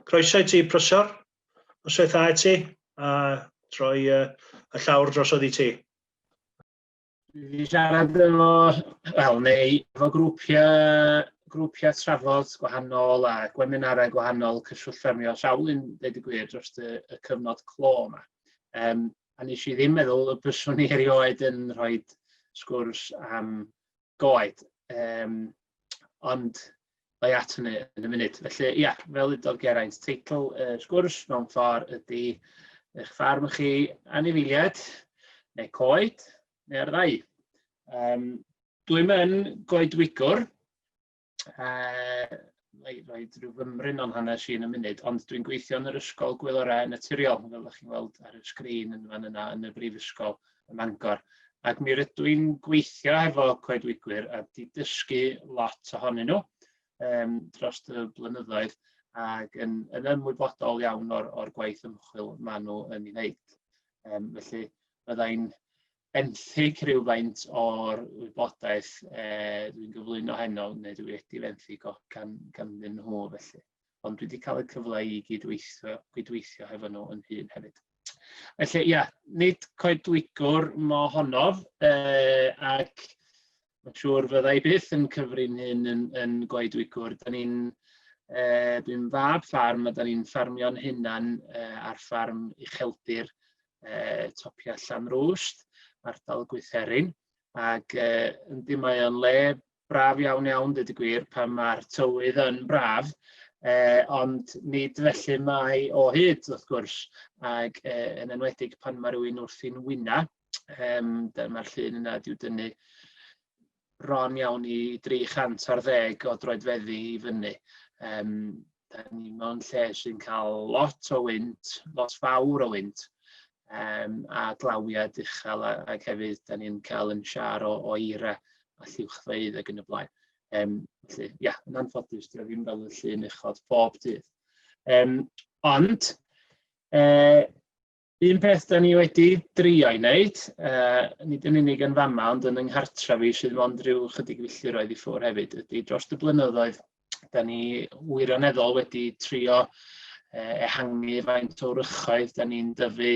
Croeso i ti, Prosor. Os oedd dda i ti, a troi y llawr drosodd i ti. Dwi wedi siarad efo grwpiau trafod gwahanol a gwebinarau gwahanol cyswllt ffermio sawl un deud y gwir dros y cyfnod clo yma. A nes i ddim meddwl y byswn i erioed yn rhoi sgwrs am goed. Ond lai at hynny yn y munud. Felly, ia, fel udodd Geraint, teitl sgwrs mewn ffordd ydy eich ffarm chi anifeiliad, neu coed, neu'r ddau. Dwi'n yn goedwigwr, rhoi rhyw fymryn o'n hanes i yn y munud, ond dwi'n gweithio yn yr ysgol gwilyrau naturiol, fel ydych chi'n gweld ar y sgrin yn fan yna yn y brifysgol ym Mangor. Ac mi rydw i'n gweithio efo coedwigwyr a di dysgu lot ohonyn nhw dros y blynyddoedd ac yn ymwybodol iawn o'r gwaith ymchwil maen nhw yn ei wneud. Felly byddai'n benthyg rhywfaint o'r wybodaeth dwi'n gyflwyno heno, neu dwi wedi benthyg ganddyn nhw felly. Ond dwi wedi cael y cyfle i gydweithio hefo nhw yn hun hefyd. Felly, ia, nid coedwigwr mohonof, ac mae'n siŵr fyddai byth yn cyfri'n hyn yn goedwigwr. Dwi'n fab ffarm a da ni'n ffarmio'n hunan ar ffarm Ucheldir topia Llanrwst, ardal Gwytherin. Ac yndi mae o'n le braf iawn, dweud y gwir, pan mae'r tywydd yn braf. Ond nid felly mae o hyd, wrth gwrs, ac yn enwedig pan mae rhywun wrthi'n wyna. Mae'r llun yna diw dynnu bron iawn i 310 o droedfeddi i fyny. Da ni mewn lle sy'n cael lot o wynt, lot fawr o wynt, a glawiad uchel, ac hefyd da ni'n cael yn siar o eira a lliwchfeydd ac yn y blaen. Felly, ia, yn anffodus, dwi ddim fel y llun uchod bob dydd. Ond, un peth da ni wedi drio i wneud, nid yn unig yn fama, ond yn nghartra fi sydd mond rhyw chydig filltiroedd i ffwr hefyd, ydy dros y blynyddoedd, da ni wirioneddol wedi trio ehangu faint o wrychoedd, da ni'n dyfu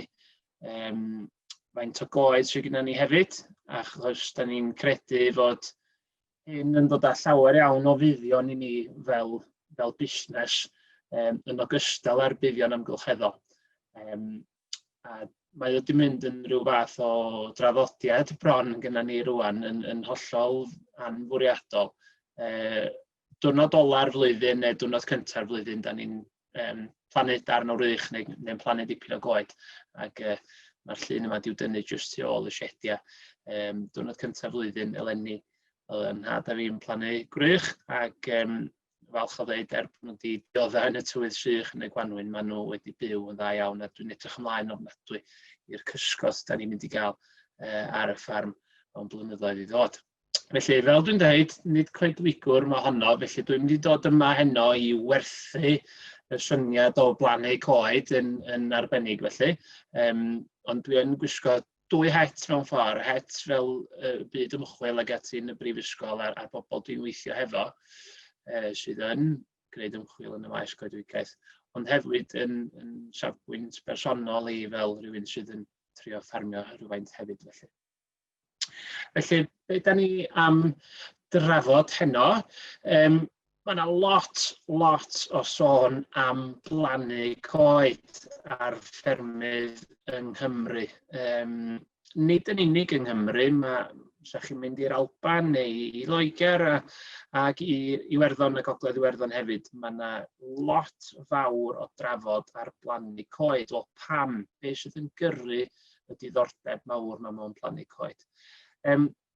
faint o goed sydd gyda ni hefyd, achos da ni'n credu fod hyn yn dod â llawer iawn o fuddion i ni fel busnes yn ogystal â'r buddion amgylcheddol. A mae wedi mynd yn rhyw fath o draddodiad bron gyda ni rwan yn hollol anfwriadol. Diwrnod ola'r flwyddyn neu diwrnod cynta'r flwyddyn, da ni'n plannu darn o rych neu'n plannu dipyn o goed. Ac mae'r llun yma diw dynnu jyst tu ôl y siedia. Diwrnod cynta'r flwyddyn eleni. Yn had a fi'n plannu gwrych ac falch o ddeud bod nhw wedi dioddau yn y tywydd sych yn y Gwanwyn, maen nhw wedi byw yn dda iawn a dwi'n edrych ymlaen ofnadwy i'r cysgod da ni'n mynd i gael ar y ffarm o'n blynyddoedd i ddod. Felly, fel dwi'n dweud, nid coedwigwr mohono, felly dwi'n mynd i dod yma heno i werthu y syniad o blannu coed yn arbennig felly. Ond dwi'n gwisgo 2 het mewn ffordd, het fel byd ymchwil ag ati yn y brifysgol a'r bobl dwi'n weithio hefo, sydd yn gwneud ymchwil yn y maes coedwigaeth, ond hefyd yn safbwynt bersonol i fel rhywun sydd yn trio ffarmio rhywfaint hefyd felly. Felly, be da ni am drafod heno? Mae yna lot o sôn am blannu coed ar ffermydd yng Nghymru. Nid yn unig yng Nghymru, sa chi'n mynd i'r Alban neu i Loegr ac i Iwerddon y Gogledd Iwerddon hefyd. Mae yna lot fawr o drafod ar blannu coed o pam, beth sydd yn gyrru y diddordeb mawr yma mewn plannu coed.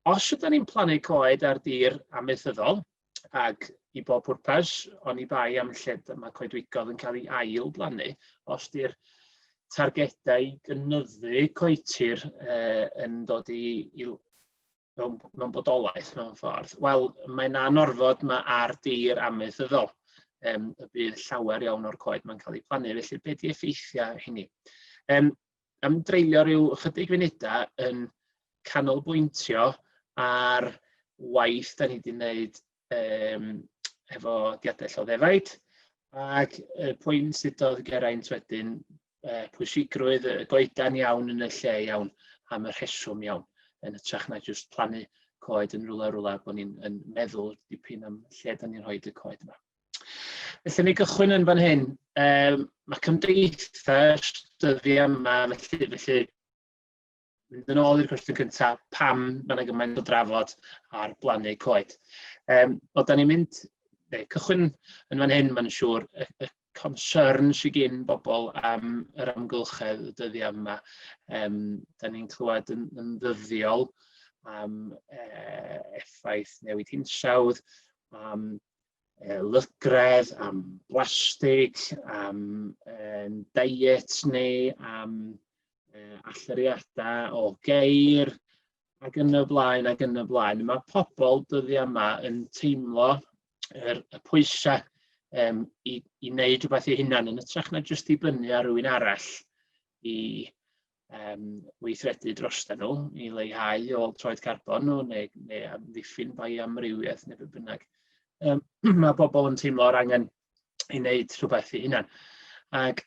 Os ydym ni'n plannu coed ar dir amaethyddol, ac i bob pwrpas, oni bai am lle mae coedwigodd yn cael ei ail blannu, os di'r targedau gynyddu coetir yn dod mewn bodolaeth mewn ffordd, wel, mae'n anorfod mae ar dir amaethyddol. Y bydd llawer iawn o'r coed mae'n cael ei plannu, felly beth di effeithiau hynny? Am dreulio rhyw chydig funudau yn canolbwyntio ar waith da ni wedi wneud efo diadell o ddefaid Ac y pwynt sydd oedd Geraint wedyn, pwysigrwydd y goedan iawn yn y lle iawn am y rheswm iawn, yn hytrach na jyst plannu coed yn rwla bod ni'n meddwl dipyn am lle da ni'n rhoi y coed yma. Felly ni gychwyn yn fan hyn. Mae cymdeithas dyddi yma, felly mynd yn ôl i'r cwestiwn cyntaf, pam mae yna gymaint o drafod ar blannu coed. Wel, da ni'n mynd, cychwyn yn fan hyn, mae'n siŵr, y concern sydd gen bobl am yr amgylchedd y dyddi yma. Da ni'n clywed yn ddyddiol am effaith newid hinsawdd, am lygredd, am blastig, am diet ni, am alluriadau o geir, ac yn y blaen, ac yn y blaen. Mae pobl dyddi yma yn teimlo y pwysau i wneud rhywbeth eu hunain, yn hytrach na jyst i bynnu ar rywun arall i weithredu droston nhw, i leihau o troed carbon nhw, neu amddiffyn bai amrywiaeth, neu be bynnag. Mae bobl yn teimlo'r angen i wneud rhywbeth eu hunain. Ac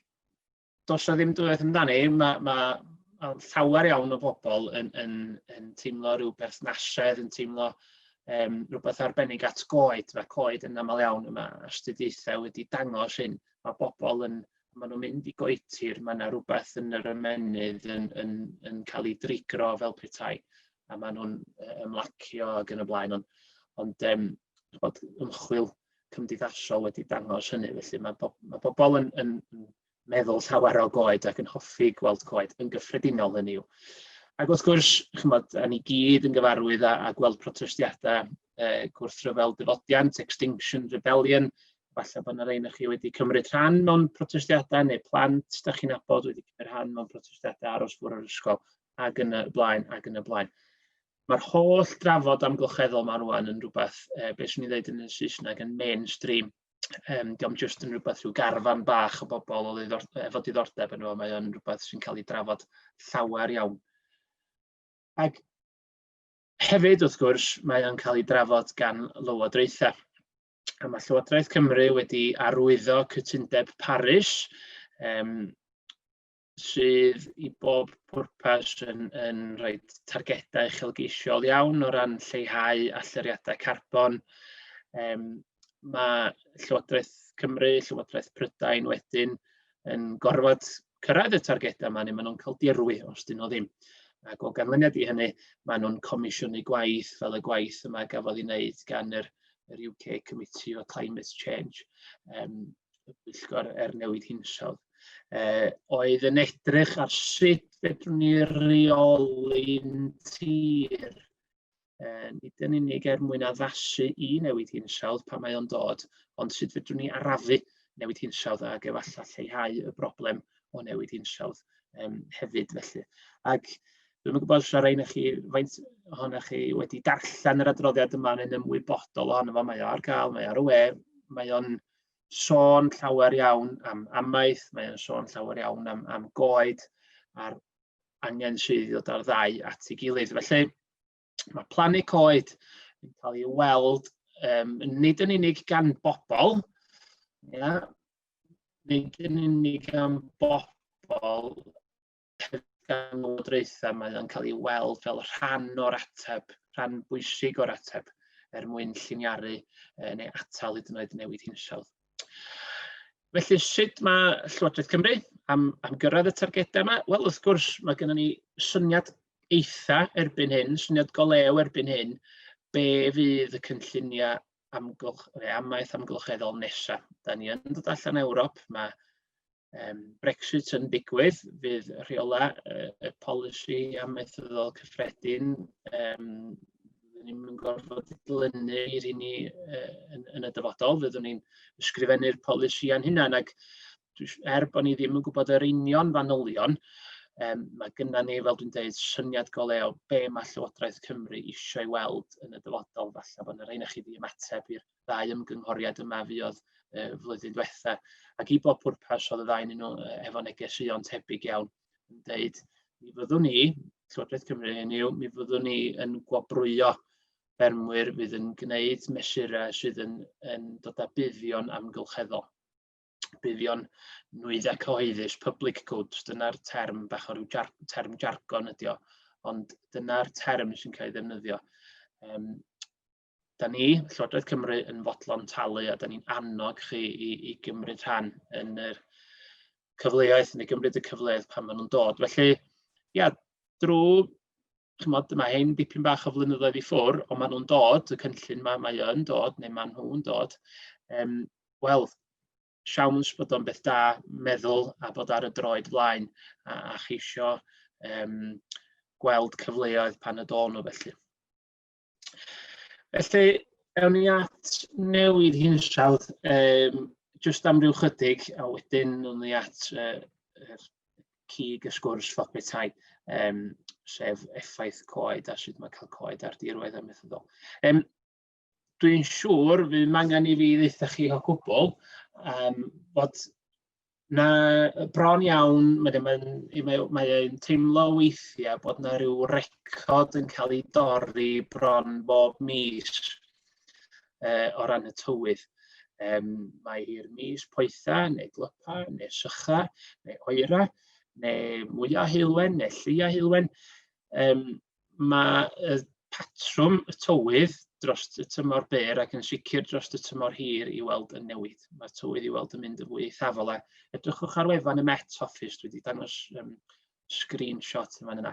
does na ddim dwywaith amdani, mae llawer iawn o bobl yn teimlo rhyw berthnasedd, yn teimlo rhywbeth arbennig at coed. Mae coed yn aml iawn yma, astudiaethau wedi dangos hyn. Mae bobl maen nhw'n mynd i goetir, mae yna rhywbeth yn yr ymennydd yn cael ei drigro fel petai, a maen nhw'n ymlacio ac yn y blaen. Ond bod ymchwil cymdeithasol wedi dangos hynny, felly mae bobl yn meddwl llawer o goed ac yn hoffi gweld coed yn gyffredinol hynny yw. Ac wrth gwrs, ni gyd yn gyfarwydd â gweld protestiadau gwrthryfel dyfodiant, Extinction Rebellion. Falle bod yna rhain chi wedi cymryd rhan mewn protestiadau, neu plant da chi'n nabod wedi cymryd rhan mewn protestiadau aros bwrw yr ysgol, ac yn y blaen, ac yn y blaen. Mae'r holl drafod amgylcheddol yma rwan yn rhywbeth, beth sy'n ei ddweud yn y Saesneg, yn mainstream. Diolch jyst yn rhywbeth rhyw garfan bach o bobl efo diddordeb yn nhw, mae o'n rhywbeth sy'n cael ei drafod llawer iawn. Ac hefyd, wrth gwrs, mae o'n cael ei drafod gan lywodraethau. A mae Llywodraeth Cymru wedi arwyddo cytundeb Paris, sydd i bob pwrpas yn rhoi targedau uchelgeisiol iawn o ran lleihau alluriadau carbon. Mae Llywodraeth Cymru, Llywodraeth Prydain wedyn yn gorfod cyrraedd y targedau yma, neu maen nhw'n cael dirwy os dyn nhw ddim. Ac o ganlyniad i hynny, maen nhw'n comisiynu gwaith fel y gwaith yma gafodd ei wneud gan yr UK Committee o Climate Change, y Pwyllgor Newid Hinsawdd. Oedd yn edrych ar sut fedrwn ni reoli'n tir. Nid yn unig mwyn addasu i newid hinsawdd pan mae o'n dod, ond sut fedrwn ni arafu newid hinsawdd ac efallai lleihau y broblem o newid hinsawdd hefyd felly. Ac dwi'n gwybod os rhain chi, faint ohonoch chi wedi darllen yr adroddiad yma yn ymwybodol ohono fo, mae o ar gael, mae o ar y we, mae o'n sôn llawer iawn am amaeth, mae o'n sôn llawer iawn am goed, a'r angen sydd i ddod ar ddau at ei gilydd. Felly, mae plannu coed yn cael ei weld nid yn unig gan bobl, nid yn unig gan bobl, gan lywodraethau, mae o'n cael ei weld fel rhan o'r ateb, rhan bwysig o'r ateb, mwyn lliniaru neu atal hyd yn oed newid hinsawdd. Felly, sut mae Llywodraeth Cymru am gyrraedd y targedau yma? Wel, wrth gwrs, mae gennym ni syniad eitha erbyn hyn, syniad golew erbyn hyn, be fydd y cynlluniau amaeth amgylcheddol nesaf. Da ni yn dod allan Ewrop, mae Brexit yn digwydd, fydd rheola y polisi amaethyddol cyffredin ni'n gorfod didlynu i'r ni yn y dyfodol, fyddwn ni'n ysgrifennu'r polisiau'n hunain, ac bod ni ddim yn gwybod yr union fanylion, mae gynna ni, fel dwi'n dweud, syniad golew be mae Llywodraeth Cymru eisiau ei weld yn y dyfodol, falle bod yna rhain chi ddim ymateb i'r ddau ymgynghoriad yma fuodd flwyddyn diwetha, ac i bob pwrpas oedd y ddau nhw efo negeseuon tebyg iawn yn dweud, mi fyddwn ni, Llywodraeth Cymru hynny yw, mi fyddwn ni yn gwobrwyo ffermwyr fydd yn gwneud mesurau sydd yn dod â buddion amgylcheddol. buddion nwyddau cyhoeddus, public goods, dyna'r term bach o ryw term jargon ydi o, ond dyna'r term sy'n cael ei ddefnyddio. Da ni, Llywodraeth Cymru, yn fodlon talu a da ni'n annog chi i gymryd rhan yn yr cyfleoedd neu gymryd y cyfleoedd pan maen nhw'n dod. Felly, ia, drwy, chymod, mae hyn dipyn bach o flynyddoedd i ffwr, ond maen nhw'n dod, y cynllun mae yn dod, neu maen nhw'n dod. Wel, siawns bod o'n beth da meddwl a bod ar y droed blaen a cheisio gweld cyfleoedd pan y do nhw felly. Felly, ewn ni at newid hinsawdd, jyst am ryw chydig, a wedyn ewn ni at cig y sgwrs ffop betai, sef effaith coed a sut mae cael coed ar dirwedd amaethyddol. Dwi'n siŵr fydd angen i fi ddeutha chi o gwbl bod na bron iawn, mae'n teimlo weithiau bod na ryw record yn cael ei dorri bron bob mis o ran y tywydd. Mae hi'r mis poetha, neu glypa, neu sycha, neu oera, neu mwyaf heilwen, neu llia heilwen. Mae y patrwm y tywydd dros y tymor byr ac yn sicr dros y tymor hir i weld yn newid. Mae'r tywydd i weld yn mynd yn fwy eithafol. Edrychwch ar wefan y Met Office, dwi wedi dangos screenshot yma, a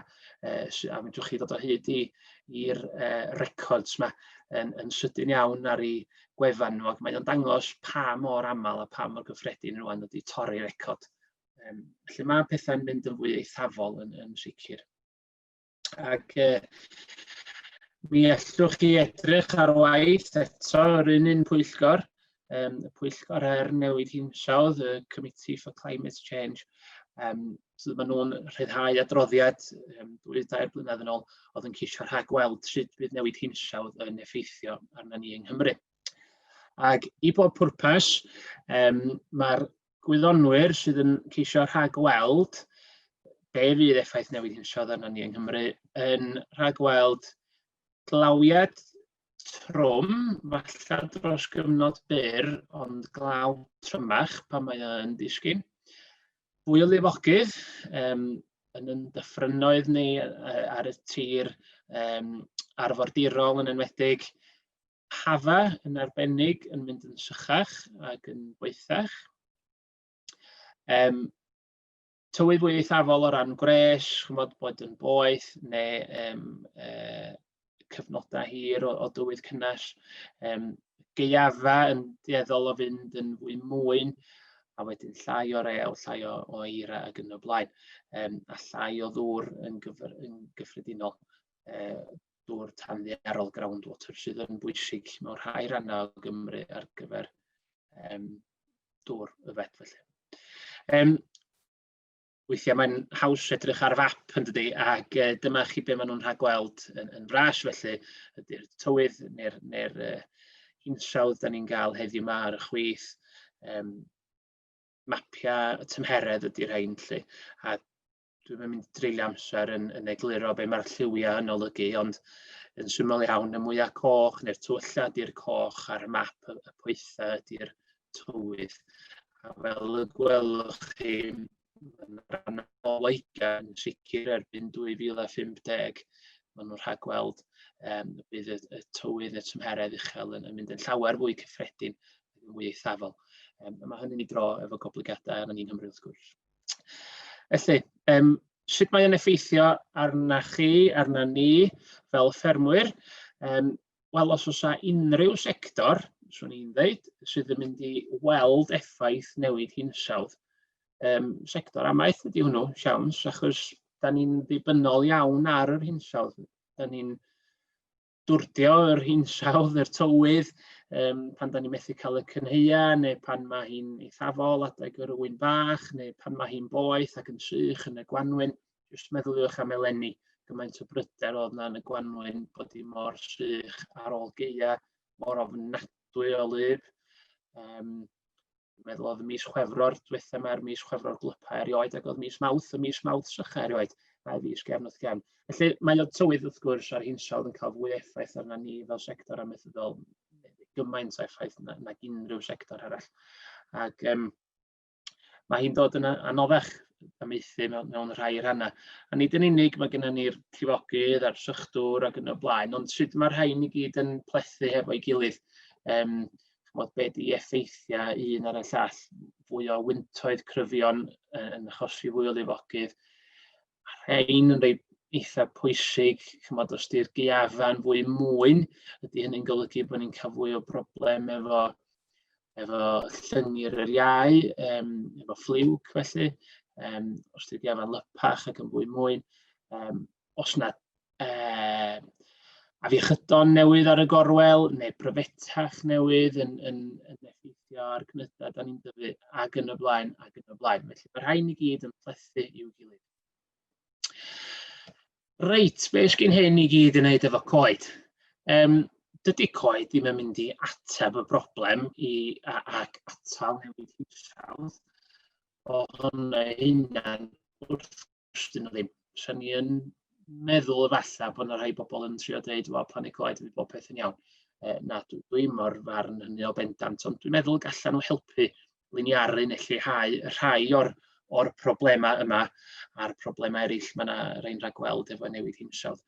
fedrwch chi ddod o hyd i'r records yma yn sydyn iawn ar ei gwefan nhw. Mae o'n dangos pa mor aml a pa mor gyffredin rwan wedi torri record. Felly mae pethau'n mynd yn fwy eithafol yn sicr. Ac mi allwch chi edrych ar waith eto yr un pwyllgor, y pwyllgor newid hinsawdd, y Committee for Climate Change. So maen nhw'n rhyddhau adroddiad 2-3 blynedd yn ôl oedd yn ceisio rhagweld sut bydd newid hinsawdd yn effeithio arna ni yng Nghymru. Ac i bob pwrpas, mae'r gwyddonwyr sydd yn ceisio rhagweld be fydd effaith newid hinsawdd arna ni yng Nghymru yn rhagweld glawiad trwm, falle dros gyfnod byr, ond glaw trymach pan mae yn disgyn. Fwy o lifogydd yn yn dyffrynoedd ni ar y tir arfordirol yn enwedig. Hafa yn arbennig yn mynd yn sychach ac yn boethach. Tywydd fwy eithafol o ran gwres, chymod bod yn boeth neu cyfnodau hir o dywydd cynnes. Gaeafa yn dueddol o fynd yn fwy mwyn, a wedyn llai o rew, llai o eira ac yn y blaen. A llai o ddŵr yn gyffredinol, dŵr tanddiarol groundwater sydd yn bwysig mewn rhai rhannau o Gymru ar gyfer dŵr yfed felly. Weithiau mae'n haws edrych ar fap yn dydi, ac dyma chi be maen nhw'n rhagweld yn fras felly, ydy'r tywydd neu'r hinsawdd da ni'n gael heddiw yma ar y chwith. Mapiau tymheredd ydy'r rhain lle, a dwi'n mynd i dreulio amser yn egluro be mae'r lliwiau yn olygu, ond yn syml iawn y mwyaf coch neu'r tywylla ydy'r coch a'r map y poetha ydy'r tywydd. A fel y gwelwch chi, yn rhan o Loegr yn sicr erbyn 2050, maen nhw'n rhagweld bydd y tywydd y tymheredd uchel yn mynd yn llawer fwy cyffredin, fwy eithafol. Mae hynny'n ei dro efo goblygiadau arna ni'n Nghymru wrth gwrs. Felly, sut mae'n effeithio arna chi, arna ni fel ffermwyr? Wel, os oes unrhyw sector, swn i'n dweud, sydd yn mynd i weld effaith newid hinsawdd, sector amaeth ydy hwnnw, siawns, achos da ni'n ddibynnol iawn ar yr hinsawdd. Da ni'n dwrdio yr hinsawdd, yr tywydd, pan da ni'n methu cael y cynheia, neu pan mae hi'n eithafol adeg yr ywyn bach, neu pan mae hi'n boeth ac yn sych yn y Gwanwyn. Jyst meddyliwch am eleni, gymaint o bryder oedd yna yn y Gwanwyn bod hi mor sych ar ôl gaea, mor ofnadwy o lyb. Meddwl oedd y mis Chwefror, diwetha mae'r mis Chwefror glypa erioed, ac oedd mis Mawrth sycha erioed, a fis gefn wrth gefn. Felly mae o tywydd wrth gwrs ar hinsawdd yn cael fwy effaith arna ni fel sector amaethyddol, gymaint o effaith nag unrhyw sector arall. Ac mae hi'n dod yn anoddach amaethu mewn rhai rhannau. A nid yn unig mae gennym ni'r llifogydd a'r sychdwr ac yn y blaen, ond sut mae'r rhain i gyd yn plethu hefo'i gilydd. Be di effeithiau un ar y llall, fwy o wyntoedd cryfion yn achosi fwy o lifogydd. Rhain yn rhoi eitha pwysig, os di'r gaeafan fwy mwyn, ydy hynny'n golygu bod ni'n cael fwy o broblem efo llyngu'r yr iau, efo ffliwg felly, os di'r gaeafan lypach ac yn fwy mwyn, os na afiechydon newydd ar y gorwel, neu bryfetach newydd yn effeithio ar gnydau da ni'n dyfu, ac yn y blaen, ac yn y blaen. Felly mae'r rhain i gyd yn plethu i'w gilydd. Reit, be ysgyn hyn i gyd yn wneud efo coed? Dydy coed ddim yn mynd i ateb y broblem ac atal newid hinsawdd o hwnna hunan wrth gwrs dyn nhw ddim. Sa'n ni yn meddwl efallai bod yna rhai bobl yn trio dweud, wel, plannu coed fydd bob peth yn iawn. Na, dwi'n mor farn hynny o bendant, ond dwi'n meddwl gallan nhw helpu liniaru neu lleihau rhai o'r problemau yma a'r problemau eraill mae yna rhain rhagweld efo newid hinsawdd.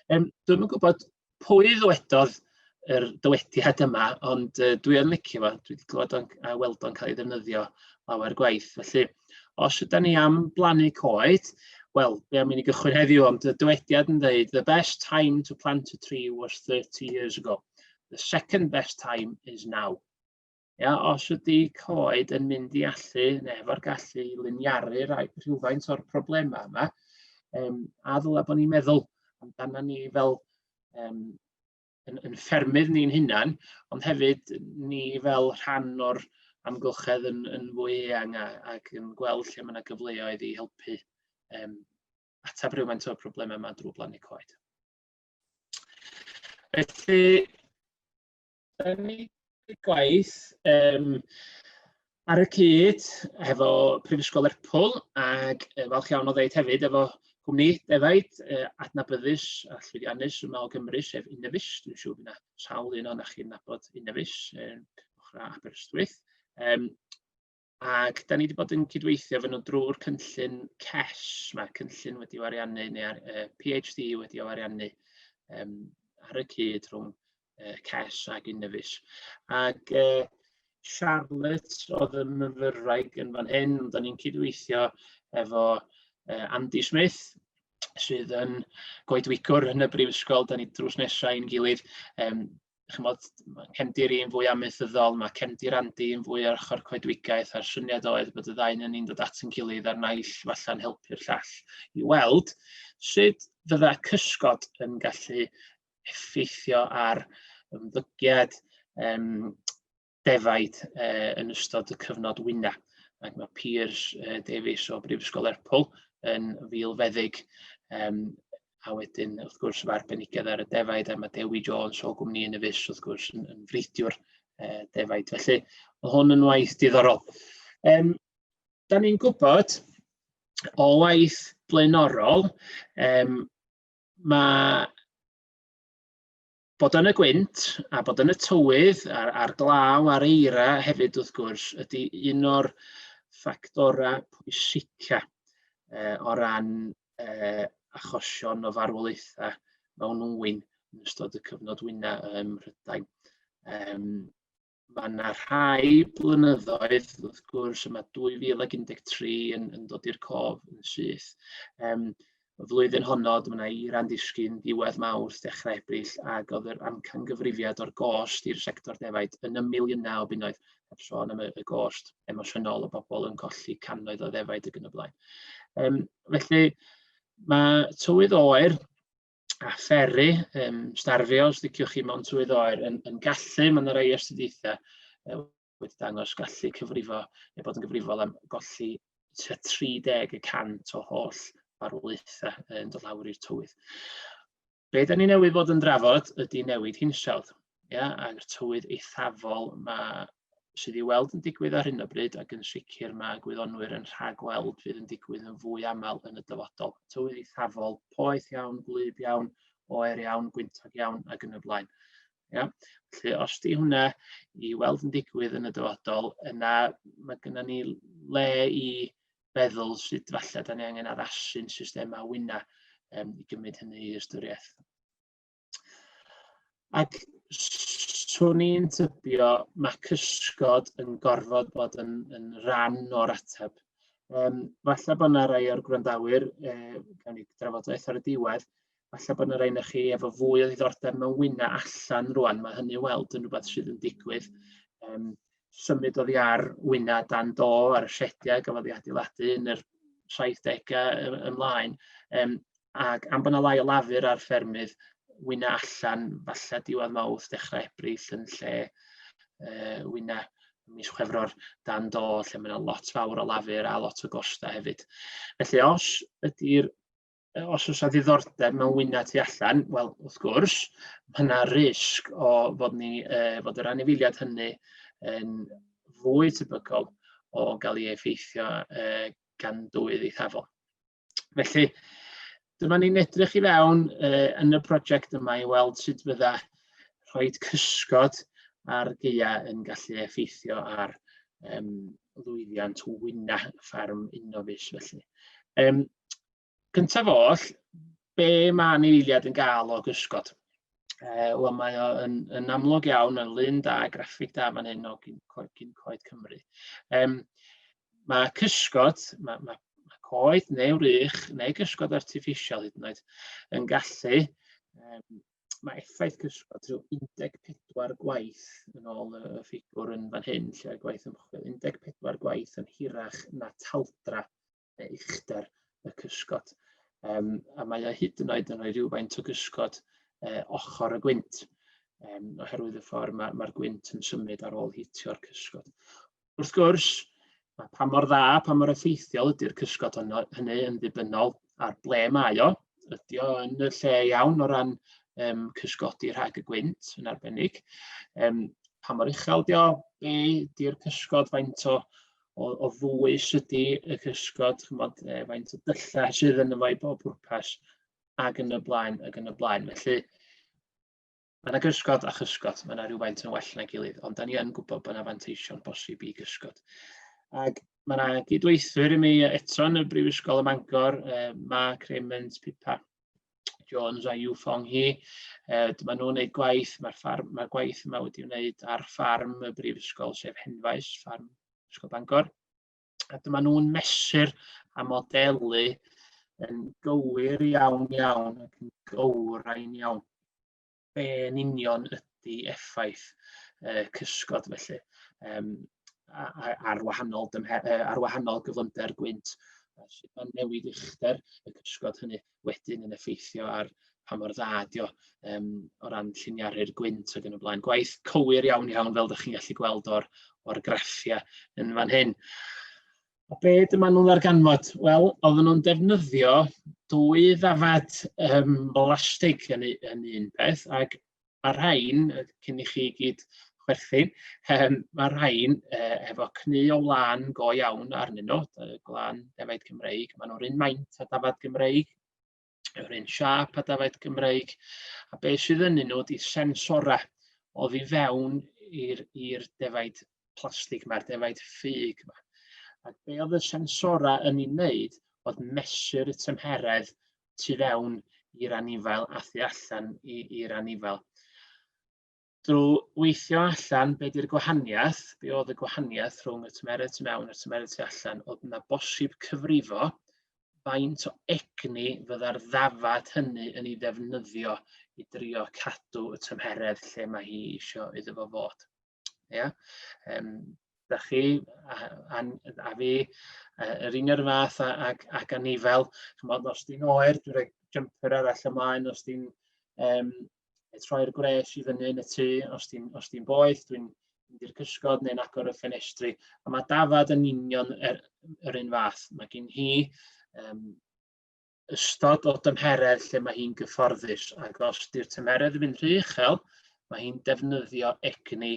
Dwi'n yn gwybod pwy ddwedodd yr dywediad yma, ond dwi yn licio fo. Dwi wedi clywed a weld o'n cael ei ddefnyddio lawer gwaith. Felly, os ydym ni am blannu coed, wel, be am i ni gychwyn heddiw, ond y dywediad yn dweud, the best time to plant a tree was 30 years ago. The second best time is now. Os ydy coed yn mynd i allu, neu efo'r gallu i liniaru rhywfaint o'r problemau yma, a ddylai bod ni'n meddwl amdana ni fel yn ffermydd ni'n hunan, ond hefyd ni fel rhan o'r amgylchedd yn fwy eang ac yn gweld lle mae yna gyfleoedd i helpu atab rhywfaint o'r problemau yma drwy blannu coed. Felly, ni gwaith ar y cyd efo Prifysgol Lerpwl ac falch iawn o ddeud hefyd efo cwmni defaid adnabyddus a llwyddiannus yma o Gymru, sef Unefis. Dwi'n siŵr bydd yna sawl un o'ch chi'n nabod Unefis, ochr Aberystwyth. Ac da ni wedi bod yn cydweithio efo nhw drwy'r cynllun CES, mae cynllun wedi ariannu, neu PhD wedi ariannu ar y cyd rhwng CES ac Unefis. Ac Charlotte oedd y myfyrwraig yn fan hyn, ond da ni'n cydweithio efo Andy Smith, sydd yn goedwigwr yn y brifysgol. Da ni drws nesaf i'n gilydd. Mae cefndir i'n fwy amaethyddol, mae cefndir Andy yn fwy ar ochr coedwigaeth, a'r syniad oedd bod y ddau yn ni'n dod at yn gilydd a'r naill falle'n helpu'r llall i weld sut fydda cysgod yn gallu effeithio ar ymddygiad defaid yn ystod y cyfnod wyna. Ac mae Piers Davies o Brifysgol Lerpwl yn filfeddyg, a wedyn, wrth gwrs, mae arbenigedd ar y defaid, a mae Dewi Jones o gwmni Unefis, wrth gwrs, yn frwydr defaid. Felly, mae hwn yn waith diddorol. Da ni'n gwybod o waith blaenorol, mae bod yn y gwynt a bod yn y tywydd a'r glaw a'r eira hefyd wrth gwrs ydy un o'r ffactorau pwysica o ran achosion o farwolaethau mewn ŵyn yn ystod y cyfnod wyna ym Mhrydain. Mae yna rhai blynyddoedd, wrth gwrs, yma 2013 yn dod i'r cof yn syth. Y flwyddyn honno, mae yna eira'n disgyn diwedd Mawrth, dechrau Ebrill, ac oedd yr amcangyfrifiad o'r gost i'r sector defaid yn y miliynau o bunnoedd, heb sôn am y gost emosiynol o bobl yn colli cannoedd o defaid ac yn y blaen. Felly, mae tywydd oer a ferri, starfio, os diciwch chi mewn tywydd oer, yn gallu, mae yna rai astudiaethau wedi dangos gallu cyfrifo, neu bod yn gyfrifol am golli 30% o holl farwolaethau yn dod lawr i'r tywydd. Be da ni newydd fod yn drafod ydy newid hinsawdd. A'r tywydd eithafol sydd i weld yn digwydd ar hyn o bryd, ac yn sicr mae gwyddonwyr yn rhagweld fydd yn digwydd yn fwy aml yn y dyfodol. Tywydd eithafol, poeth iawn, gwlyb iawn, oer iawn, gwyntog iawn ac yn y blaen. Ja? Felly, os di hwnna i weld yn digwydd yn y dyfodol, yna mae gennym ni le i feddwl sut falle da ni angen addasu'n systema wyna i gymryd hynny i ystyriaeth. Ac swn i'n tybio mae cysgod yn gorfod bod yn rhan o'r ateb. Falle bod yna rai o'r gwrandawyr, gawn ni drafodaeth ar y diwedd, falle bod yna rai na chi efo fwy o ddiddordeb mewn wyna allan rwan, mae hynny weld yn rhywbeth sydd yn digwydd. Symud oddi ar wyna dan do ar y siediau gafodd ei adeiladu yn yr 70au ymlaen, ac am bod yna lai o lafur ar ffermydd, wyna allan falle diwedd Mawrth dechrau Ebrill yn lle wyna mis Chwefror dan do lle mae yna lot fawr o lafur a lot o gosta hefyd. Felly os oes ddiddordeb mewn wyna tu allan, wel wrth gwrs, mae yna risg o fod yr anifeiliad hynny yn fwy tebygol o gael ei effeithio gan dwydd eithafol. Felly, dyma ni'n edrych i fewn yn y prosiect yma i weld sut fydda rhoi cysgod ar gaea yn gallu effeithio ar lwyddiant wyna fferm unofus felly. Cyntaf oll, be mae anifeiliad yn gael o gysgod? Wel, mae o yn amlwg iawn yn lun da, graffig da fan hyn o gyn Coed Cymru. Mae cysgod, mae coed neu wrych neu gysgod artiffisial hyd yn oed yn gallu, mae effaith cysgod rhyw 14 gwaith yn ôl y ffigwr yn fan hyn, lle gwaith ymchwil, 14 gwaith yn hirach na taldra neu uchder y cysgod. A mae o hyd yn oed yn rhoi rhywfaint o gysgod ochr y gwynt, oherwydd y ffordd mae'r gwynt yn symud ar ôl hitio'r cysgod. Wrth gwrs, pa mor dda, pa mor effeithiol ydy'r cysgod hynny yn ddibynnol ar ble mae o. Ydy o yn y lle iawn o ran cysgodi rhag y gwynt yn arbennig. Pa mor uchel di o, be di'r cysgod, faint o fwys ydy y cysgod, faint o dylla sydd yn efo i bob pwrpas, ac yn y blaen, ac yn y blaen. Felly, mae yna gysgod a chysgod, mae yna rhywfaint yn well na'i gilydd, ond da ni yn gwybod bod yna fanteision bosib i gysgod. Ac mae yna gydweithwyr i mi eto yn y Brifysgol ym Mangor, Mark Raymond, Pipa Jones a Yw Fong Hi. Dyma nhw'n gwneud gwaith, mae'r gwaith yma wedi wneud ar ffarm y Brifysgol, sef Henfaes, ffarm Ysgol Bangor. A dyma nhw'n mesur a modelu yn gywir iawn ac yn gywrain iawn be'n union ydy effaith cysgod felly ar wahanol gyflymder gwynt. Sut mae'n newid uchder y cysgod hynny wedyn yn effeithio ar pa mor dda ydi o ran lliniaru'r gwynt ac yn y blaen. Gwaith cywir iawn fel ydych chi'n gallu gweld o'r graffiau yn fan hyn. A be dyma nhw'n ddarganfod? Wel, oedden nhw'n defnyddio 2 ddafad blastig yn un peth, ac mae'r rhain, cyn i chi gyd chwerthin, mae'r rhain efo cnu o wlân go iawn arnyn nhw, gwlân defaid Cymreig, maen nhw'r un maint a dafad Gymreig, yr un siap a dafad Gymreig, a be sydd yn nhw ydy sensora oddi fewn i'r defaid plastig yma, defaid ffug yma. Ac be oedd y sensora yn ei wneud oedd mesur y tymheredd tu fewn i'r anifail a thu allan i'r anifail. Drwy weithio allan be di'r gwahaniaeth, be oedd y gwahaniaeth rhwng y tymheredd tu mewn a'r tymheredd tu allan, oedd yna bosib cyfrifo faint o egni fydda'r ddafad hynny yn ei ddefnyddio i drio cadw y tymheredd lle mae hi isio iddo fo fod. Ia? Da chi a fi yr un o'r fath ac anifail, os di'n oer, dwi'n rhoi jumper arall ymlaen, os di'n troi'r gwres i fyny yn y tŷ, os di'n boeth, dwi'n mynd i'r cysgod neu'n agor y ffenestri. A mae dafad yn union yr un fath. Mae gen hi ystod o dymheredd lle mae hi'n gyfforddus. Ac os di'r tymheredd yn mynd rhy uchel, mae hi'n defnyddio egni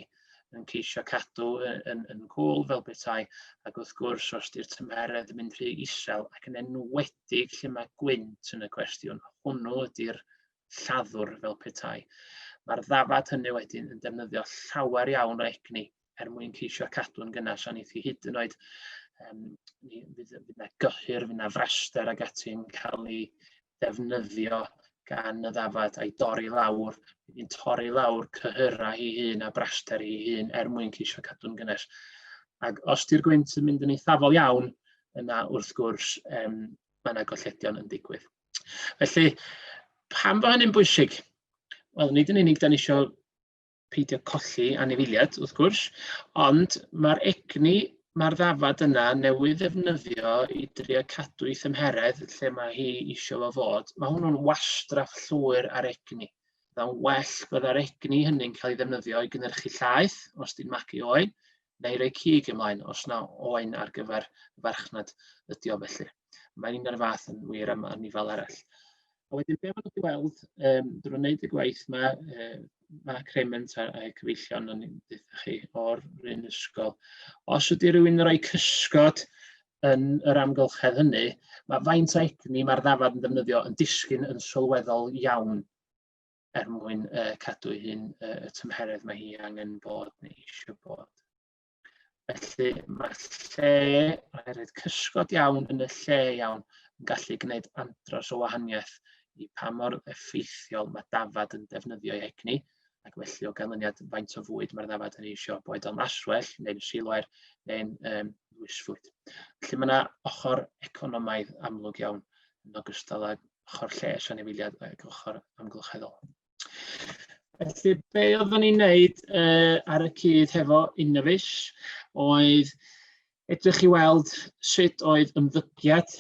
yn ceisio cadw yn cwl fel petai. Ac wrth gwrs, os di'r tymheredd yn mynd rhy isel ac yn enwedig lle mae gwynt yn y cwestiwn, hwnnw ydy'r lladdwr fel petai. Mae'r ddafad hynny wedyn yn defnyddio llawer iawn o egni mwyn ceisio cadw'n gynnes, a neith I hyd yn oed fydd yna gyhyr, fydd yna frester ag ati'n cael ei defnyddio gan y ddafad a'i dorri lawr, fydd hi'n torri lawr cyhyra hi hun a braster hi hun mwyn ceisio cadw'n gynnes. Ac os di'r gwynt yn mynd yn eithafol iawn, yna wrth gwrs mae yna golledion yn digwydd. Felly, pam bod hynny'n bwysig? Wel, nid yn unig da ni eisiau peidio colli anifeiliad, wrth gwrs, ond mae'r egni, mae'r ddafad yna newydd ddefnyddio I drio cadw I thymheredd lle mae hi eisiau fo fod. Mae hwnnw'n wastraff llwyr ar egni. Byddai'n well byddai'r egni hynny'n cael ei ddefnyddio I gynhyrchu llaeth, os di'n magu oen, neu roi cig ymlaen, os na oen ar gyfer y farchnad ydi o felly. Mae'n un o'r fath yn wir am anifel arall. A wedyn, be maen nhw wedi weld, drwy'n wneud y gwaith mae Crement a'i cyfeillion yn dweud chi o'r un ysgol. Os ydy rhywun yn rhoi cysgod yn yr amgylchedd hynny, mae faint o egni mae'r ddafad yn defnyddio yn disgyn yn sylweddol iawn mwyn cadw hyn y tymheredd mae hi angen bod neu eisiau bod. Felly mae lle, mae'n rhaid cysgod iawn yn y lle iawn yn gallu gwneud andros o wahaniaeth I pa mor effeithiol mae dafad yn defnyddio I egni, ac felly o ganlyniad faint o fwyd mae'r ddafad yn eisiau, boed o'n laswell, neu'n silwair, neu'n wisfwyd. Felly mae yna ochr economaidd amlwg iawn yn ogystal ag ochr lles anifeiliad ac ochr amgylcheddol. Felly, be oeddwn ni'n wneud ar y cyd hefo Innofis oedd edrych I weld sut oedd ymddygiad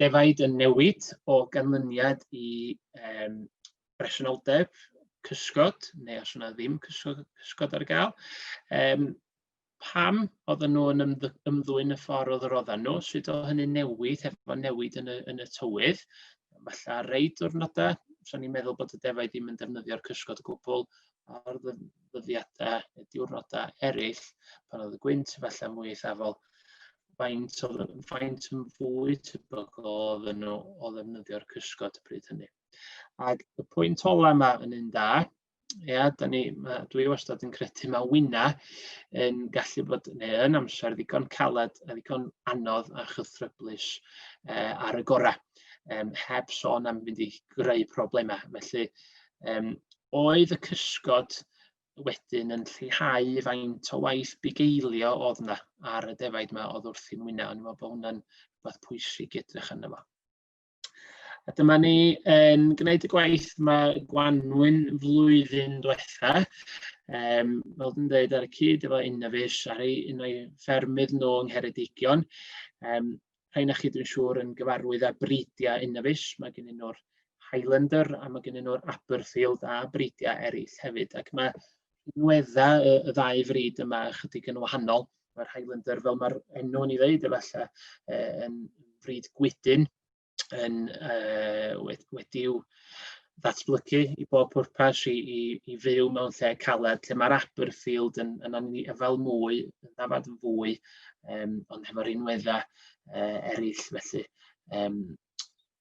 defaid yn newid o ganlyniad I bresenoldeb, cysgod, neu os yna ddim cysgod ar gael. Pam oedden nhw yn ymddwyn y ffordd oedd yr oedden nhw, sut oedd hynny'n newid hefo newid yn y tywydd. Falle rei diwrnodau, so ni'n meddwl bod y defaid ddim yn defnyddio'r cysgod o gwbl, o'r ddyddiadau, diwrnodau eraill, pan oedd y gwynt falle mwy eithafol, faint yn fwy tebygol oedden nhw o ddefnyddio'r cysgod pryd hynny. Ac y pwynt ola yma yn un da, dwi wastad yn credu mae wyna yn gallu bod yn amser ddigon caled a ddigon anodd a chythryblus ar y gorau, heb sôn am fynd I greu problemau. Felly, oedd y cysgod wedyn yn lleihau faint o waith bugeilio oedd yna ar y defaid yma oedd wrthi'n wyna, ond dwi'n meddwl bod hwnna'n rhywbeth pwysig edrych arno fo. A dyma ni yn gwneud y gwaith mae Gwanwyn flwyddyn diwetha, fel dwi'n dweud ar y cyd efo Innofis ar un o'i ffermydd nhw yng Ngheredigion. Rhain a chi dwi'n siŵr yn gyfarwydd â bridiau Innofis, mae gen nhw'r Highlander a mae gen nhw'r Aberfield a bridiau eraill hefyd. Ac mae nwedda y ddau frid yma chydig yn wahanol. Mae'r Highlander, fel mae'r enw ni ddeud, efallai yn frid gwydyn, wedi'w ddatblygu I bob pwrpas I fyw mewn lle caled, lle mae'r Aberfield yn anifel mwy, yn ddafad fwy, ond hefo'r unwedda eraill felly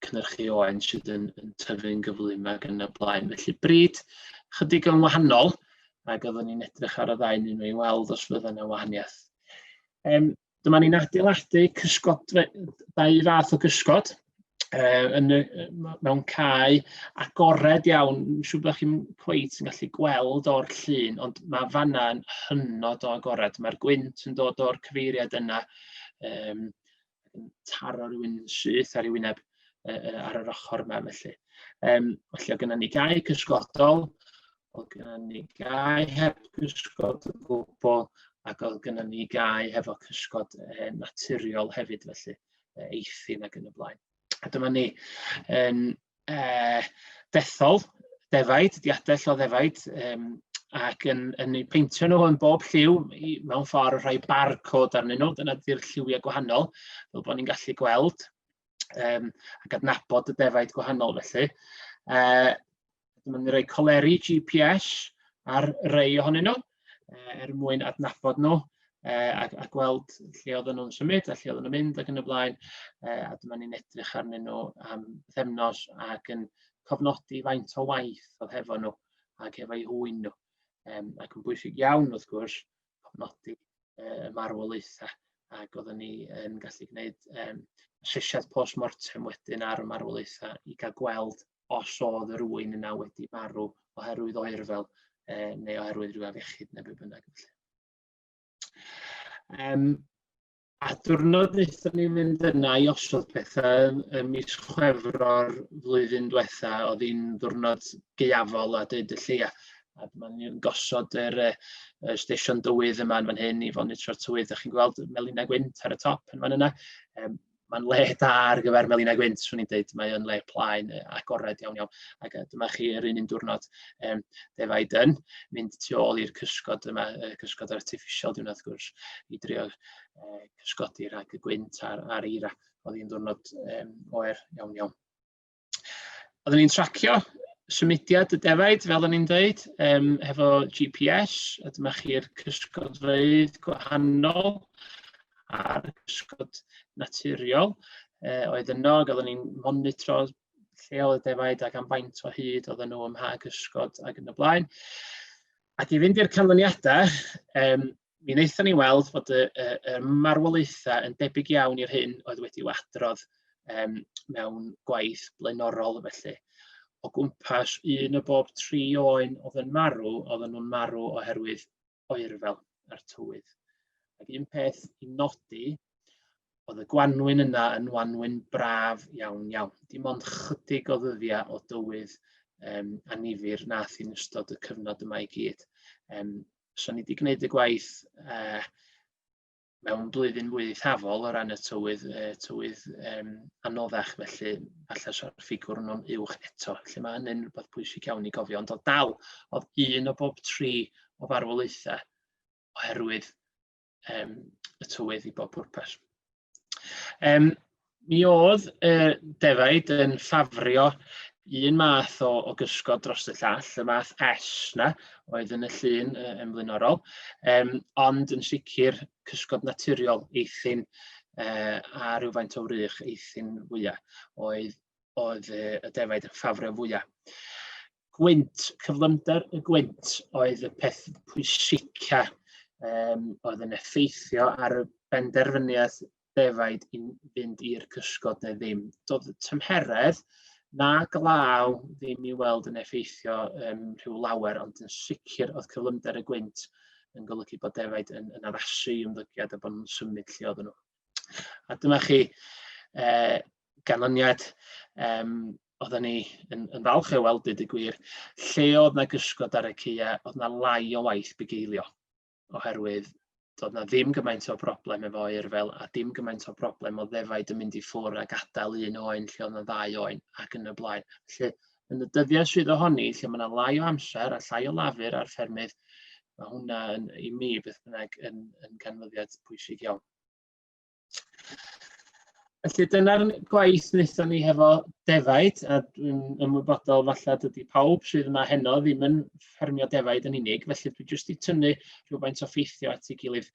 cynhyrchu oen sydd yn tyfu'n gyflym ac yn y blaen. Felly bryd chydig yn wahanol, ac oeddwn ni'n edrych ar y ddau yn I weld os fydd yna wahaniaeth. Dyma ni'n adeiladu cysgod, dau fath o cysgod mewn cae agored iawn. Dwi'n siŵr bod chi'n cweit yn gallu gweld o'r llun, ond mae fanna yn hynod o agored. Mae'r gwynt yn dod o'r cyfeiriad yna, yn taro rhywun syth ar ei wyneb ar yr ochr yma felly. Felly oedd gennym ni gae cysgodol, oedd gennym ni gae heb cysgod o gwbl, ac oedd gennym ni gae hefo cysgod naturiol hefyd felly, eithin ac yn y blaen. A dyma ni yn dethol defaid, diadell o ddefaid, ac yn eu peintio nhw yn bob lliw, mewn ffordd rhoi barcode arnyn nhw, dyna di'r lliwiau gwahanol, fel bod ni'n gallu gweld, ac adnabod y defaid gwahanol felly. Dyma ni'n rhoi coleri GPS ar rei ohonyn nhw, mwyn adnabod nhw, a gweld lle oedden nhw'n symud, a lle oedden nhw'n mynd ac yn y blaen, a dyma ni'n edrych arnyn nhw am ddefnos ac yn cofnodi faint o waith oedd hefo nhw ac efo'u hwyn nhw. Ac yn bwysig iawn, wrth gwrs, cofnodi y marwolaethau, ac oeddwn ni yn gallu gwneud asesiad post-mortem wedyn ar y marwolaethau i gael gweld os oedd yr wyn yna wedi marw oherwydd oerfel neu oherwydd rhyw afiechyd neu be bynnag. A diwrnod wnaethon ni fynd yna i osod pethau mis Chwefror flwyddyn diwetha, oedd hi'n diwrnod gaeafol a deud y lleia. A mae'n gosod yr stesion dywydd yma yn fan hyn i fonitro'r tywydd. Dach chi'n gweld melinau gwynt ar y top yn fan yna. Mae'n le da ar gyfer melinau gwynt, swn i'n dweud. Mae yn le plaen, agored iawn iawn. Ac dyma chi yr un diwrnod defaid yn mynd tu ôl i'r cysgod yma, cysgod artiffisial dwi'n wrth gwrs, i drio cysgodi rhag y gwynt a'r eira. Oedd hi'n diwrnod oer iawn iawn. Oedden ni'n tracio symudiad y defaid, fel o'n i'n dweud, hefo GPS, a dyma chi'r cysgodfeydd gwahanol a'r cysgod naturiol. Oedd yno, oedden ni'n monitro lle oedd y defaid ac am faint o hyd oedden nhw ym mha cysgod ac yn y blaen. Ac i fynd i'r canlyniadau, mi wnaethon ni weld fod y marwolaethau yn debyg iawn i'r hyn oedd wedi wadrodd mewn gwaith blaenorol felly. O gwmpas 1 o bob 3 oen oedd yn marw, oedden nhw'n marw oherwydd oerfel ar tywydd. Ac un peth i nodi, oedd y gwanwyn yna yn wanwyn braf iawn iawn. Dim ond chydig o ddyddiau o dywydd anifyr nath i'n ystod y cyfnod yma i gyd. So ni wedi gwneud y gwaith mewn blwyddyn fwy eithafol o ran y tywydd anoddach, felly falle so'r ffigwr nhw'n uwch eto. Felly mae hynny'n rhywbeth pwysig iawn i gofio, ond o dal, oedd 1 o bob 3 o farwolaethau oherwydd y tywydd i bob pwrpas. Mi oedd defaid yn ffafrio un math o gysgod dros y llall, y math S na, oedd yn y llun ymlaenorol, ond yn sicr cysgod naturiol eithin a rhywfaint o wrych eithin fwyaf, oedd y defaid yn ffafrio fwyaf. Gwynt, cyflymder y gwynt oedd y peth pwysica oedd yn effeithio ar y benderfyniad defaid i fynd i'r cysgod neu ddim. Doedd y tymheredd na glaw ddim i weld yn effeithio rhyw lawer, ond yn sicr oedd cyflymder y gwynt yn golygu bod defaid yn addasu ymddygiad a bod nhw'n symud lle oedden nhw. A dyma chi ganlyniad oedden ni yn falch o weld, dweud y gwir, lle oedd na gysgod ar y ceia, oedd na lai o waith bugeilio, oherwydd doedd na ddim gymaint o broblem efo oerfel a dim gymaint o broblem o ddefaid yn mynd i ffwrdd a gadael 1 oen lle oedd na 2 oen ac yn y blaen. Felly, yn y dyddiau sydd ohoni, lle mae yna lai o amser a llai o lafur ar ffermydd, mae hwnna i mi beth bynnag yn ganfyddiad pwysig iawn. Felly dyna'r gwaith wnaethon ni hefo defaid, a dwi'n ymwybodol falle dydy pawb sydd yma heno ddim yn ffermio defaid yn unig, felly dwi jyst i tynnu rhywfaint o ffeithio at ei gilydd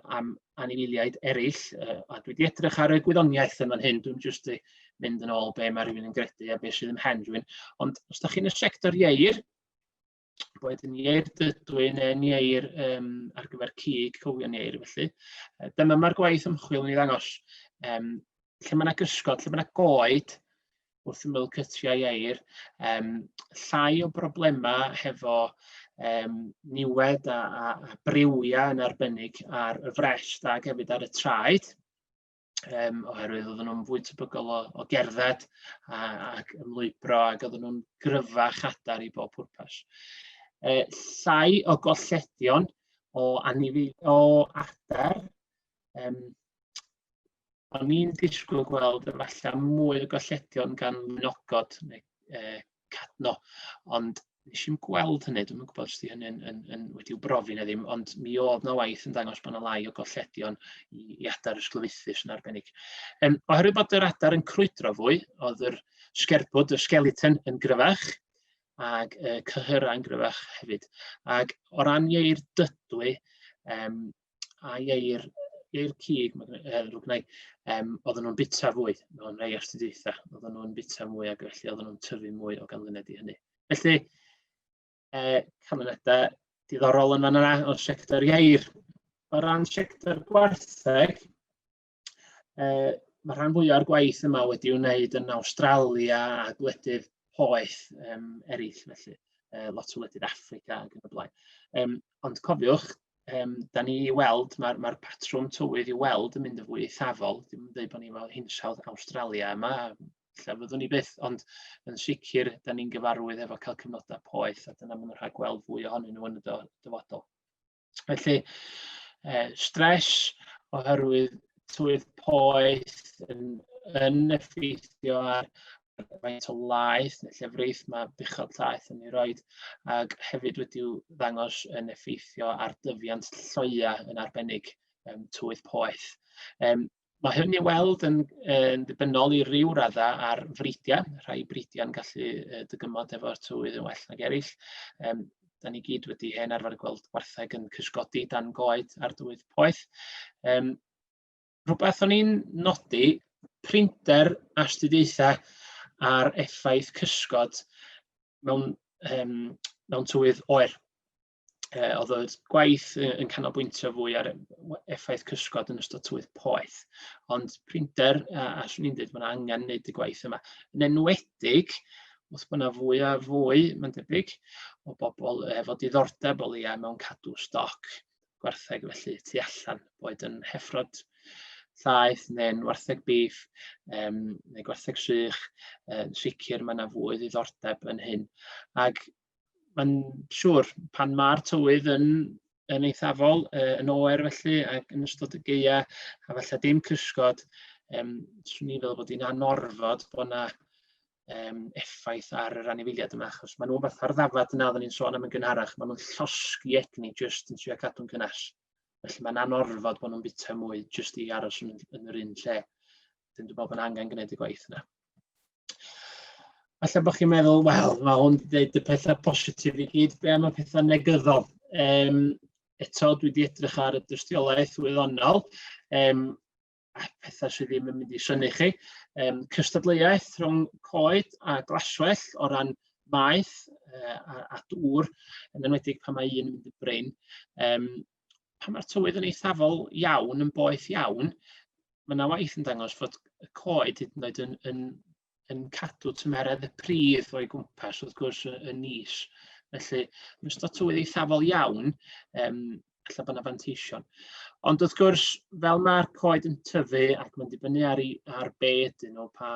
am anifeiliaid eraill, a dwi wedi edrych ar y gwyddoniaeth yn fan hyn, dwi'n jyst i mynd yn ôl be mae rhywun yn gredu a be sydd ym mhen rhywun, ond os da chi'n y sector ieir, boed yn ieir dydwy neu ieir ar gyfer cig, cywion ieir felly, dyma mae'r gwaith ymchwil yn ei ddangos. Lle mae yna gysgod, lle mae yna goed wrth ymyl cytiau ieir, llai o broblemau hefo niwed a briwia yn arbennig ar y frest ac hefyd ar y traed, oherwydd oedden nhw'n fwy tebygol o gerdded ac ymlwybro ac oedden nhw'n gryfach adar i bob pwrpas. Llai o golledion o adar, o'n i'n disgwyl gweld efallai mwy o golledion gan mynogod neu cadno, ond nes i'n gweld hynny, dwi'n gwybod os di hynny wedi'w brofi neu ddim, ond mi oedd na waith yn dangos bod yna lai o golledion i adar ysglyfaethus yn arbennig. Oherwydd bod yr adar yn crwydro fwy, oedd yr sgerbwd, y skeleton yn gryfach, ac cyhyra yn gryfach hefyd. Ac o ran ieir dydwy a ieir cig, oedden nhw'n bita fwy mewn rhai astudiaethau, oedden nhw'n bita mwy ac felly oedden nhw'n tyfu mwy o ganlyniad i hynny. Felly, canlyniadau diddorol yn fan yna o sector ieir. O ran sector gwartheg, mae rhan fwyaf o'r gwaith yma wedi wneud yn Awstralia a gwledydd poeth eraill, felly lot o wledydd Affrica ac yn y blaen. Ond cofiwch, da ni i weld, mae'r patrwm tywydd i weld yn mynd yn fwy eithafol. Dim yn dweud bod ni fel hinsawdd Awstralia yma, lle fyddwn ni byth, ond yn sicr, da ni'n gyfarwydd efo cael cyfnodau poeth, a dyna maen nhw'n rhagweld fwy ohonyn nhw yn y dyfodol. Felly, stress oherwydd tywydd poeth yn effeithio ar faint o laeth neu llefrith mae buchod llaeth yn ei roed, ac hefyd wedi'w ddangos yn effeithio ar dyfiant lloia yn arbennig tywydd poeth. Mae hyn i weld yn ddibynnol i ryw raddau ar fridiau. Rhai bridiau'n gallu dygymod efo'r tywydd yn well nag eraill. Da ni gyd wedi hen arfer gweld gwartheg yn cysgodi dan goed ar tywydd poeth. Rhywbeth o'n i'n nodi, prinder astudiaethau ar effaith cysgod mewn tywydd oer. Oedd y gwaith yn canolbwyntio fwy ar effaith cysgod yn ystod tywydd poeth. Ond prinder, a swn i'n dweud, mae angen wneud y gwaith yma. Yn enwedig, wrth bod yna fwy a fwy, mae'n debyg, o bobl efo diddordeb o leia mewn cadw stoc gwartheg felly tu allan, boed yn heffrod llaeth neu'n wartheg beef neu gwartheg sych. Sicr mae yna fwy ddiddordeb yn hyn. Ac mae'n siŵr pan mae'r tywydd yn eithafol, yn oer felly, ac yn ystod y gaea, a falle dim cysgod, swn i'n feddwl bod hi'n anorfod bod yna effaith ar yr anifeiliad yma, achos maen nhw'n fatha'r ddafad yna oedden ni'n sôn am yn gynharach, maen nhw'n llosgi egni jyst yn trio cadw'n cynnas. Felly mae'n anorfod bod nhw'n bita mwy jyst i aros yn yr un lle. Dwi'n meddwl bod angen gwneud y gwaith yna. Falle bod chi'n meddwl, wel, mae hwn wedi dweud y pethau positif i gyd, be am y pethau negyddol. Eto, dwi wedi edrych ar y dystiolaeth wyddonol, a pethau sydd ddim yn mynd i synnu chi. Cystadleuaeth rhwng coed a glaswell o ran maeth a dŵr, yn enwedig pan mae un yn mynd i brin. Pan mae'r tywydd yn eithafol iawn, yn boeth iawn, mae yna waith yn dangos fod y coed hyd yn oed yn cadw tymeredd y pridd o'i gwmpas, wrth gwrs, y nis. Felly, yn ystod tywydd eithafol iawn, alla bod yna fanteision. Ond wrth gwrs, fel mae'r coed yn tyfu ac mae'n dibynnu ar be ydyn nhw, pa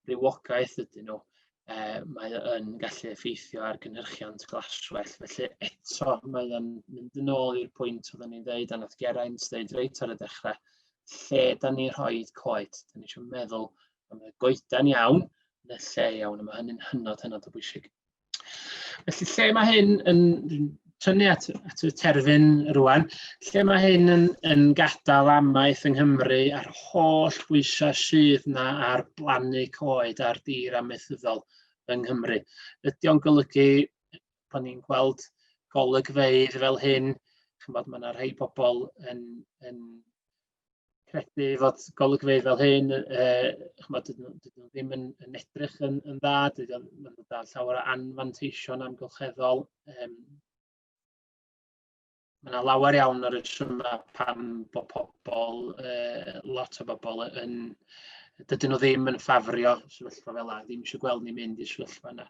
rywogaeth ydyn nhw, mae yn gallu effeithio ar gynhyrchiant glaswell. Felly eto mae yn mynd yn ôl i'r pwynt oedden ni'n dweud, a nath Geraint dweud reit ar y dechrau, lle da ni rhoid coed. Da ni eisiau meddwl am y goedan iawn yn y lle iawn, a mae hynny'n hynod o bwysig. Felly lle mae hyn yn tynnu at y terfyn rwan, lle mae hyn yn gadael amaeth yng Nghymru a'r holl bwysau sydd yna ar blannu coed a'r dir amaethyddol yng Nghymru. Ydy o'n golygu bod ni'n gweld golygfeydd fel hyn, chymod, mae yna rhai pobl yn credu fod golygfeydd fel hyn, chymod, dydyn nhw ddim yn edrych yn dda, dydyn nhw'n dal llawer o anfanteision amgylcheddol. Mae yna lawer iawn o'r resymau pam bod pobl, lot o bobl dydyn nhw ddim yn ffafrio sefyllfa fel yna, ddim eisiau gweld ni mynd i sefyllfa yna.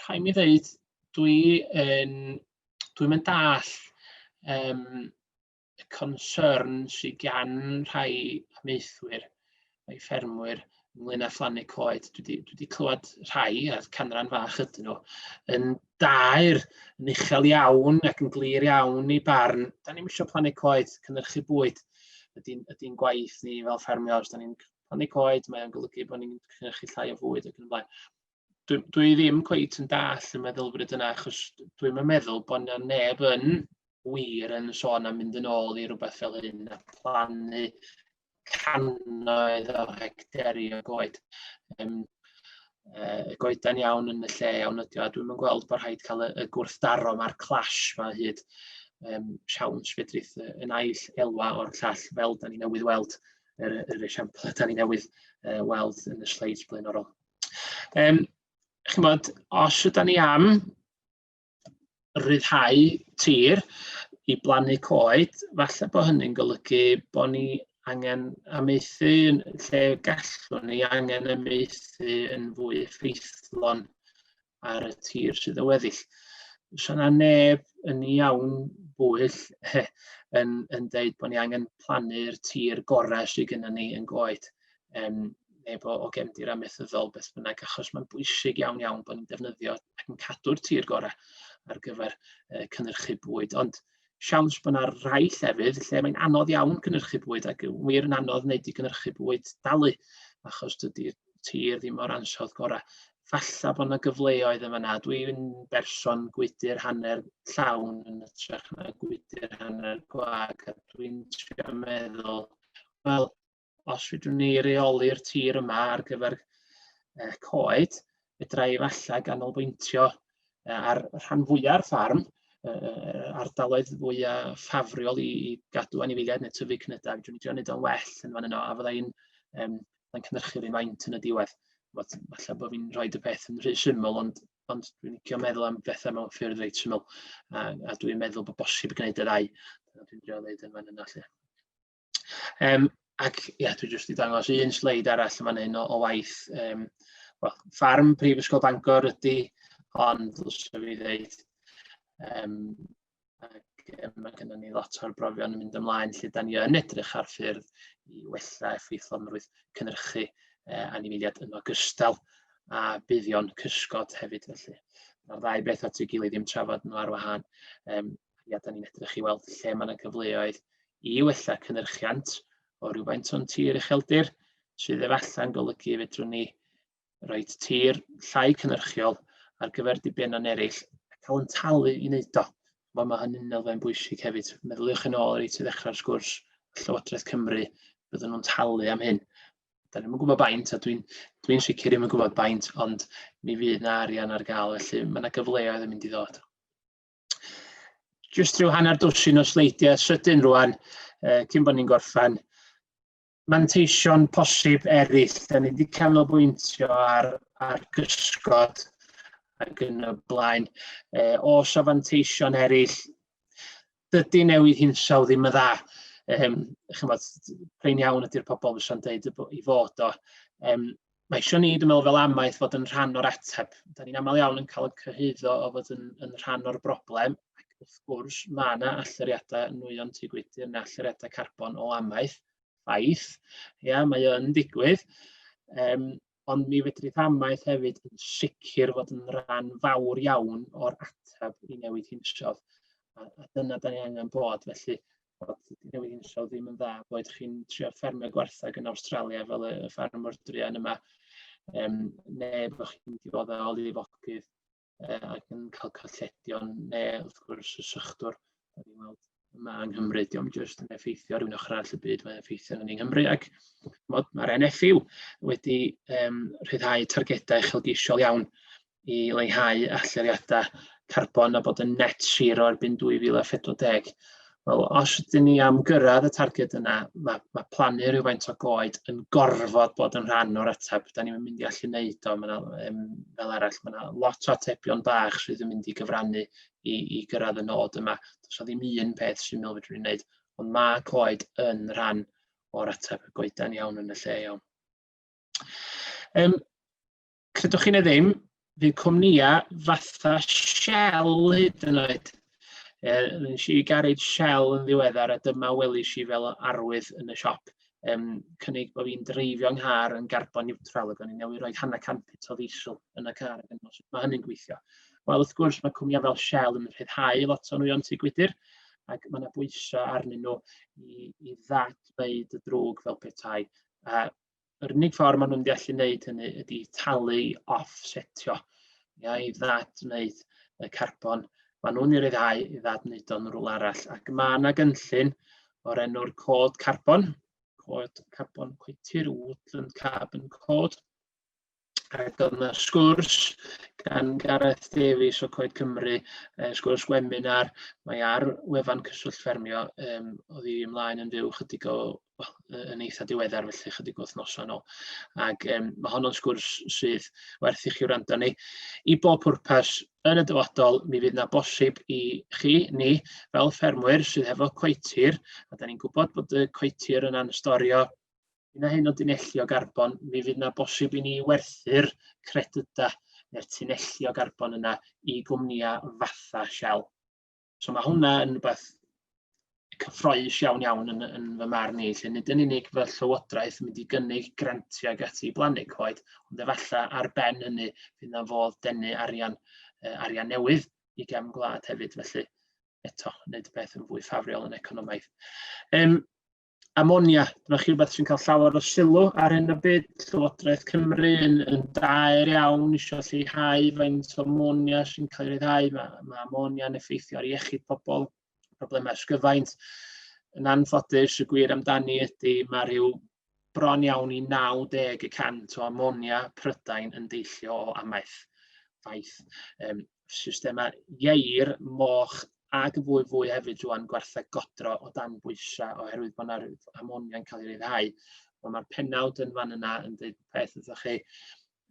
Rhaid mi ddeud, dwi'n mynd dall y concern sydd gan rhai amaethwyr, rhai ffermwyr, ynglŷn â phlannu coed. Dwi wedi clywed rhai, a canran fach ydyn nhw, yn daer, yn uchel iawn ac yn glir iawn i barn. Da ni'n eisiau plannu coed, cynhyrchu bwyd. Ydy'n gwaith ni fel ffermio, os da ni'n plannu coed, mae'n golygu bod ni'n cynhyrchu llai o fwyd ac yn y blaen. Dwi ddim cweit yn dall y meddylfryd yna, achos dwi'n meddwl bod yna neb yn wir yn sôn am mynd yn ôl i rhywbeth fel hyn, a plannu cannoedd o hectari o goed. Goedan iawn yn y lle iawn ydi o, a dwi'n gweld bod rhaid cael y gwrthdaro mae'r clash ma hyd. Siawns fedrith yn aill elwa o'r llall, fel da ni newydd weld yr esiampl da ni newydd weld yn y sleids blaenorol. chymod, os ydyn ni am ryddhau tir i blannu coed, falle bod hynny'n golygu bod ni angen amaethu yn lle gallwn ni angen amaethu yn fwy effeithlon ar y tir sydd y weddill. So yna neb yn iawn bwyll yn dweud bod ni angen plannu'r tir gorau sydd gennym ni yn Coed. Neb o gefndir amaethyddol beth bynnag, achos mae'n bwysig iawn bod ni'n defnyddio ac yn cadw'r tir gorau ar gyfer cynhyrchu bwyd. Ond siawns bod yna rai llefydd lle mae'n anodd iawn cynhyrchu bwyd ac wir yn anodd wneud i cynhyrchu bwyd dalu, achos dydy'r tir ddim o'r ansawdd gorau. Falla bod yna gyfleoedd yma yna. Dwi'n berson gwydr hanner llawn yn ytrach na gwydr hanner gwag, a dwi'n trio meddwl, wel, os fydwn ni reoli'r tir yma ar gyfer coed, fedra i falla ganolbwyntio ar rhan fwyaf ffarm, ardaloedd fwyaf ffafriol i gadw anifeiliad neu tyfu cnydau. Fedrwn ni trio wneud o'n well yn fan yno, a fyddai'n cynhyrchu rhywun faint yn y diwedd. Falle bod fi'n rhoi y peth yn rhy syml, ond dwi'n licio meddwl am bethau mewn ffyrdd reit syml, a dwi'n meddwl bod bosib gwneud y ddau. Dwi'n trio wneud yn fan yno. Ac ia, dwi'n jyst i dangos un sleid arall yn fan hyn o waith. Ffarm Prifysgol Bangor ydy, ond ddylse fi ddeud, mae gennym ni lot o'r brofion yn mynd ymlaen lle da ni yn edrych ar ffyrdd i wella effeithlonrwydd cynhyrchu anifeiliad yn ogystal a buddion cysgod hefyd. Felly, mae'r ddau beth at ei gilydd ddim trafod nhw ar wahân. Da ni'n edrych i weld lle mae yna gyfleoedd i wella cynhyrchiant o rywfaint o'n tir ucheldir, sydd efallai'n golygu fedrwn ni rhoi tir llai cynhyrchiol ar gyfer dibynnon eraill, a cael yn talu i wneud o. Mae hynny'n elfen bwysig hefyd. Meddyliwch yn ôl i ddechrau'r sgwrs Llywodraeth Cymru, bydden nhw'n talu am hyn. Da ni'n gwybod baint, a dwi'n sicr ddim yn gwybod baint, ond mi fydd yna arian ar gael, felly mae yna gyfleoedd yn mynd i ddod. Jyst rhyw hanner dwsin o sleidiau sydyn rwan, cyn bod ni'n gorffen. Manteision posib eraill, da ni wedi canolbwyntio ar gysgod ac yn y blaen. Os o fanteision eraill, dydy newid hinsawdd ddim y dda. Prein iawn ydy'r pobl fysa'n dweud i fod o. Mae eisiau ni, dwi'n meddwl, fel amaeth fod yn rhan o'r ateb. Da ni'n aml iawn yn cael y cyhyddo o fod yn rhan o'r broblem. Ac wrth gwrs, mae yna allyriadau nwyon tŷ gwydr neu allyriadau carbon o amaeth, ffaith. Ia, mae yn digwydd. Ond mi fedrith amaeth hefyd yn sicr fod yn rhan fawr iawn o'r ateb i newid hinsawdd. A dyna da ni angen bod, felly bod newid hinsawdd ddim yn dda, bod chi'n trio ffermio gwartheg yn Awstralia fel y ffermwr druan yma, neu bod chi'n dod o lifogydd ac yn cael colledion, neu wrth gwrs y sychdwr. Yma yng Nghymru, diolch jyst yn effeithio rhywun ochr arall y byd, mae'n effeithio yn Nghymru, ac mae'r NFU wedi rhyddhau targedau uchelgeisiol iawn i leihau allyriadau carbon a bod yn net zero erbyn 2040. Wel, os ydyn ni am gyrraedd y targed yna, mae plannu rhywfaint o goed yn gorfod bod yn rhan o'r ateb. Da ni'n mynd i allu wneud o fel arall. Mae yna lot o atebion bach sydd yn mynd i gyfrannu i gyrraedd y nod yma. Does o ddim un peth sy'n meddwl fedrwn ni'n wneud, ond mae coed yn rhan o'r ateb, goedan iawn yn y lle iawn. Credwch chi neu ddim, fydd cwmnïa fatha Shell hyd yn oed. Nes i garej Shell yn ddiweddar, a dyma welis i fel arwydd yn y siop. Cynnig bod fi'n dreifio nghar yn carbon neutral, ac o'n i'n newid rhoi hanner campit o ddiesel yn y car. Mae hynny'n gweithio. Wel, wrth gwrs, mae cwmnïau fel Shell yn rhyddhau lot o nwyon tŷ gwydr, ac mae yna bwysau arnyn nhw i ddadwneud y drwg fel petai. Yr unig ffordd maen nhw'n gallu wneud hynny ydy talu offsetio, i ddadwneud y carbon. Maen nhw'n ei ryddhau i ddadwneud o'n rwle arall, ac mae yna gynllun o'r enw'r Coed carbon, Coed carbon Coed Woodland Carbon Code, Ac oedd yna sgwrs gan Gareth Davies o Coed Cymru, sgwrs webinar, mae ar wefan cyswllt ffermio, oedd hi ymlaen yn fyw chydig o, yn eitha diweddar felly chydig o wythnosau nôl. Ac mae honno'n sgwrs sydd werth i chi wrando ni. I bob pwrpas yn y dyfodol, mi fydd na bosib i chi, ni, fel ffermwyr sydd hefo coetir, a da ni'n gwybod bod y coetir yn anstorio yna hyn o dinelli o garbon, mi fydd na bosib i ni werthu'r credydau neu'r tunelli o garbon yna i gwmnïau fatha Shell. So mae hwnna yn rhywbeth cyffroes iawn yn fy marn i, lle nid yn unig fel llywodraeth mynd i gynnig grantiau ag ati i blannu coed, ond efallai ar ben hynny fydd na fodd denu arian newydd i gefn gwlad hefyd, felly eto, wneud beth yn fwy ffafriol yn economaidd. Ammonia, dyma chi rhywbeth sy'n cael llawer o sylw ar hyn o byd. Llywodraeth Cymru yn daer iawn eisiau lleihau faint o ammonia sy'n cael ei ryddhau. Mae ammonia yn effeithio ar iechyd pobl, problemau ysgyfaint. Yn anffodus, y gwir amdani ydy mae rhyw bron iawn i 90% o ammonia Prydain yn deillio o amaeth faith. Systemau ieir, moch ac y fwy hefyd rwan gwartheg godro o dan bwysau oherwydd bod yna ammonia'n cael ei ryddhau. Mae'r pennawd yn fan yna yn dweud peth ydych chi.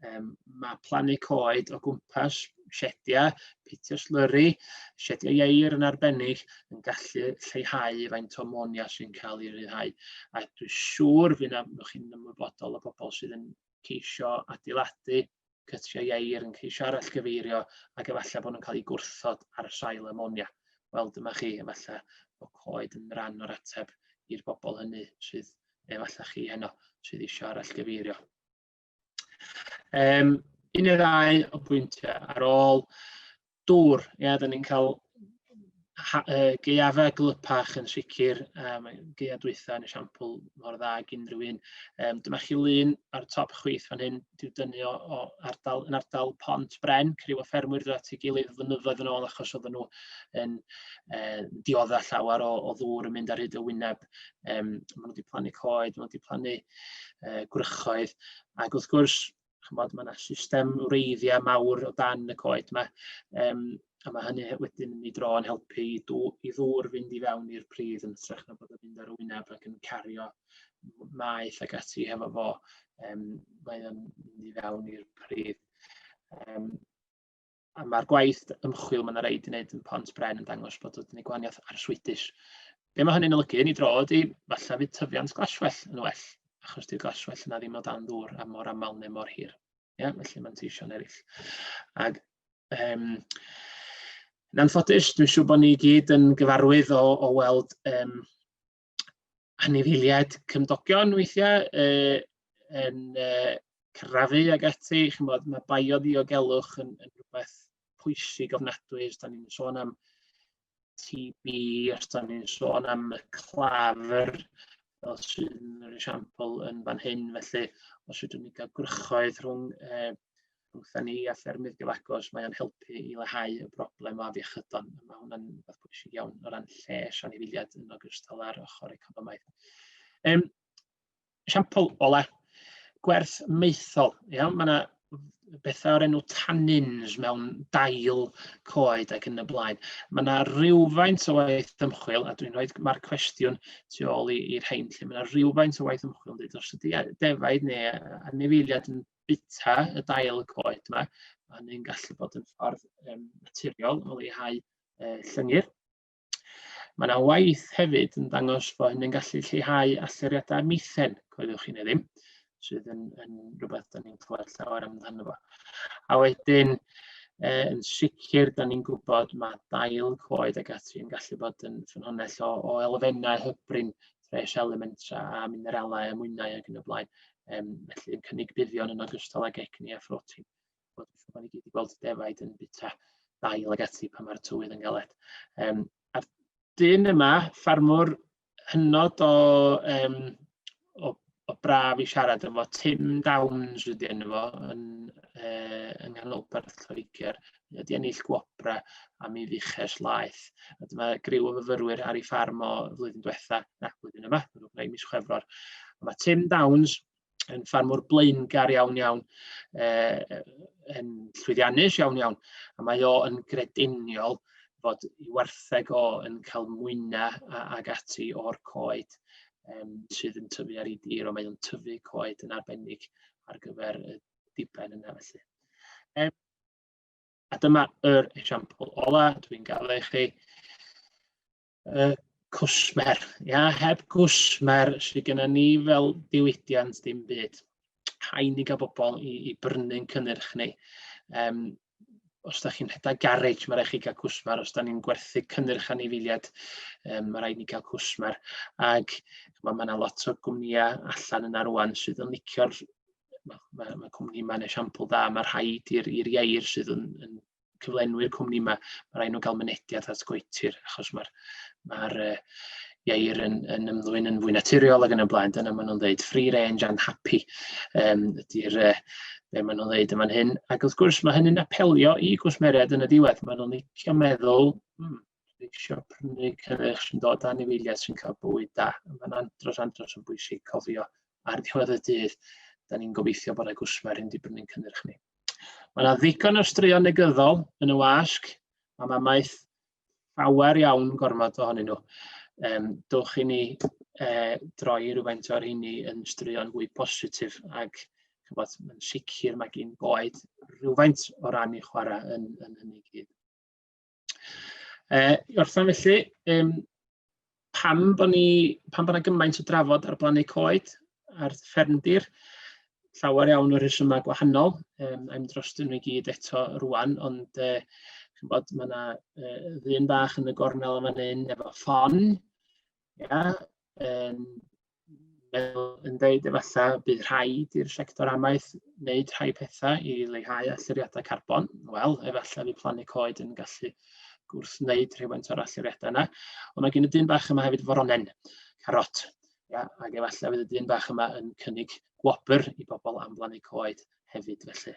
Mae plannu coed o gwmpas siediau, pitio slurry, siediau ieir yn arbennig yn gallu lleihau faint o ammonia sy'n cael ei ryddhau. A dwi'n siŵr fydd chi'n ymwybodol o bobl sydd yn ceisio adeiladu cytiau ieir, yn ceisio arallgyfeirio ac efallai bod nhw'n cael ei gwrthod ar y sail ammonia. Wel, dyma chi, efallai bod coed yn rhan o'r ateb i'r bobl hynny sydd, efallai chi heno, sydd eisiau arallgyfeirio. Un neu ddau o bwyntiau ar ôl dŵr. Da ni'n cael gaeafau glypach yn sicr, gaeaf dwytha yn esiampl mor dda ag unrhyw un. Dyma chi lun ar top chwith fan hyn, diw dynnu yn ardal Pont Bren, criw o ffermwyr dod at ei gilydd flynyddoedd yn ôl achos oedden nhw yn dioddau llawer o ddŵr yn mynd ar hyd y wyneb. Maen nhw wedi plannu coed, maen nhw wedi plannu gwrychoedd, ac wrth gwrs, mae yna system wreiddiau mawr o dan y coed yma. A mae hynny wedyn yn ei dro yn helpu i ddŵr fynd i fewn i'r pridd yn hytrach na bod yn mynd ar y wyneb ac yn cario maeth ag ati hefo fo. Mae yn mynd i fewn i'r pridd. A mae'r gwaith ymchwil mae'n rhaid i wneud yn Pont Bren yn dangos bod yn ei gwahaniaeth arswydus. Be mae hynny'n olygu yn ei dro ydy falle fydd tyfiant glaswell yn well, achos di'r glaswell yna ddim o dan ddŵr a mor aml neu mor hir. Felly mae'n teisio'n eraill. Ac yn anffodus, dwi'n siŵr bod ni gyd yn gyfarwydd o weld anifeiliad cymdogion weithiau yn crafu ag ati. Mae biodiogelwch yn rhywbeth pwysig ofnadwy. Os da ni'n sôn am TB, os da ni'n sôn am y clafr, fel sydd yn yr esiampl yn fan hyn. Felly, os ydym ni gael gwrychoedd rhwng ni a ffermydd gyfagos, mae o'n helpu i leihau y broblem o afiechydon. Mae hwnna'n beth pwysig iawn o ran lles anifeiliad yn ogystal ar ochr economaidd. Esiampl ola, gwerth maethol. Mae yna bethau o'r enw tannins mewn dail coed ac yn y blaen. Mae yna rywfaint o waith ymchwil, a dwi'n rhoi mae'r cwestiwn tu ôl i'r hein, lle mae yna rywfaint o waith ymchwil yn dweud os ydy defaid neu anifeiliad yn bita y dail y coed yma, mae hynny'n gallu bod yn ffordd naturiol o leihau llyngyr. Mae yna waith hefyd yn dangos bod hynny'n gallu lleihau allyriadau mithen, coeddwch chi neu ddim, sydd yn rhywbeth da ni'n clywed llawer amdano fo. A wedyn, yn sicr, da ni'n gwybod mae dail coed ag ati yn gallu bod yn ffynhonnell o elfennau hybrin, trace elements a mineralau a mwynau ac yn y blaen. Felly yn cynnig buddion yn ogystal ag egni a phrotein. Bod ni gyd i gweld defaid yn bita dail ag ati pan mae'r tywydd yn galed. A'r dyn yma, ffarmwr hynod o braf i siarad efo, Tim Downs ydy enw fo, yng nghanolbarth Lloegr. Ydy ennill gwobra am ei ddiches laeth. Dyma griw o fyfyrwyr ar ei ffarm o flwyddyn diwetha, blwyddyn yma, mis Chwefror. Mae Tim Downs yn ffarmwr blaengar iawn, yn llwyddiannus iawn, a mae o yn grediniol fod ei wartheg o yn cael mwyna ag ati o'r coed sydd yn tyfu ar ei dir, o mae o'n tyfu coed yn arbennig ar gyfer y diben yna felly. A dyma yr esiampl ola, dwi'n gael i chi. Cwsmer, heb gwsmer sydd gennym ni fel diwydiant dim byd. Haen i gael bobl i brynu'n cynnyrch ni. Os da chi'n rhedeg garage, mae rhaid chi gael cwsmer. Os da ni'n gwerthu cynnyrch anifeiliad, mae rhaid ni gael cwsmer. Ac mae yna lot o gwmnïau allan yna rwan sydd yn licio'r, mae cwmni yma'n esiampl dda, mae rhaid i'r ieir sydd yn cyflenwi'r cwmni yma, mae rhaid nhw gael mynediad at goetir, achos mae'r ieir yn ymddwyn yn fwy naturiol ac yn y blaen. Dyna maen nhw'n dweud free range and happy ydy'r be maen nhw'n dweud yma'n hyn. Ac wrth gwrs mae hynny'n apelio i gwsmeriad yn y diwedd. Maen nhw'n licio meddwl, eisiau prynu cynnyrch sy'n dod â anifeiliad sy'n cael bywyd da. Mae'n andros yn bwysig cofio ar ddiwedd y dydd. Da ni'n gobeithio bod y gwsmer yn di brynu'n cynnyrch ni. Mae yna ddigon o straeon negyddol yn y wasg, a mamaeth llawer iawn gormod ohonyn nhw. Dwch i ni droi rhywfaint o'r rheini yn straeon fwy positif, ac yn sicr mae gen Coed rhywfaint o ran i chwarae yn hynny gyd. I orffen felly, pam bod yna gymaint o drafod ar blannu Coed a'r ffermdir? Llawer iawn o rhesymau gwahanol. I'm drostyn nhw i gyd eto rwan, ond mae yna ddyn bach yn y gornel yma hyn efo ffon. Yn dweud efallai bydd rhaid i'r sector amaeth wneud rhai pethau i leihau allyriadau carbon. Wel, efallai bydd plannu Coed yn gallu gwrthwneud rhywfaint o'r allyriadau yna. Ond mae gen y dyn bach yma hefyd foronen, carot. Ac efallai bydd y dyn bach yma yn cynnig gwobr i bobl am blannu Coed hefyd felly.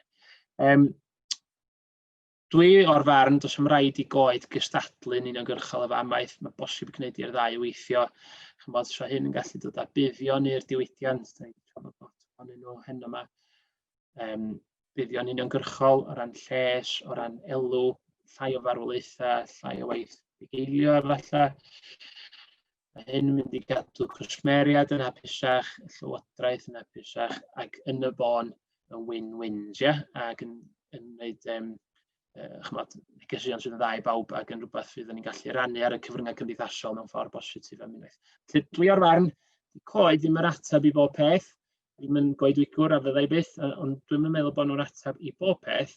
Dwi o'r farn, does am raid i Coed gystadlu'n uniongyrchol efo amaeth. Mae bosib gwneud i'r ddau weithio. So hyn yn gallu dod â buddion i'r diwydiant. Buddion uniongyrchol o ran lles, o ran elw, llai o farwolaethau, llai o waith bugeilio efallai. Mae hyn yn mynd i gadw cwsmeriad yn hapusach, llywodraeth yn hapusach, ac yn y bon yn win-wins, ac yn gwneud negeseuon sydd yn dda i bawb, ac yn rhywbeth fydd ni'n gallu rannu ar y cyfryngau cymdeithasol mewn ffordd positif am unwaith. Felly dwi o'r farn, Coed ddim yr ateb i bob peth, ddim yn goedwigwr a fyddai byth, ond dwi'n meddwl bod nhw'n ateb i bob peth,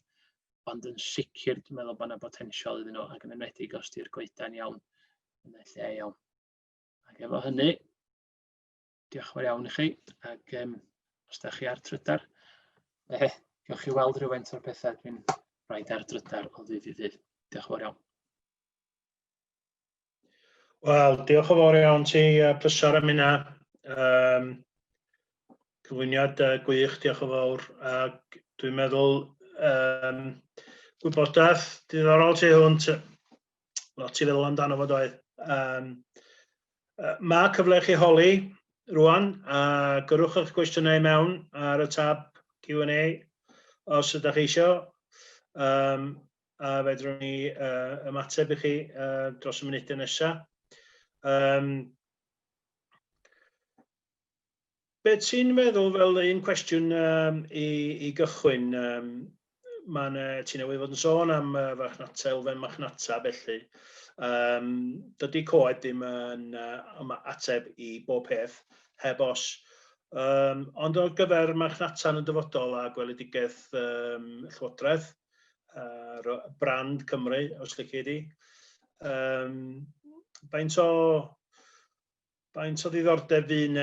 ond yn sicr dwi'n meddwl bod yna potensial iddyn nhw, ac yn enwedig os di'r goedan iawn yn y lle iawn. Ac efo hynny, diolch yn fawr iawn i chi, ac os da chi ar drydar, gewch chi weld rhywfaint o'r pethau dwi'n rhaid ar drydar o ddydd i ddydd. Diolch yn fawr iawn. Wel, diolch yn fawr iawn ti, plysor am hynna. Cyflwyniad gwych, diolch yn fawr. Ac dwi'n meddwl gwybodaeth diddorol ti hwnt, lot i feddwl amdano fod oedd. Mae cyfle chi holi rwan, a gyrwch eich cwestiynau mewn ar y tab Q&A os ydych chi eisiau. A fedrwn ni ymateb i chi dros y munudau nesaf. Beth sy'n meddwl fel un cwestiwn i gychwyn? Ti newydd fod yn sôn am elfen machnata felly. Dydy Coed ddim yn ateb i bob peth heb os. Ond o gyfer machnata yn y dyfodol a gweledigaeth llywodraeth, brand Cymru, os lici di. Faint o ddiddordeb fydd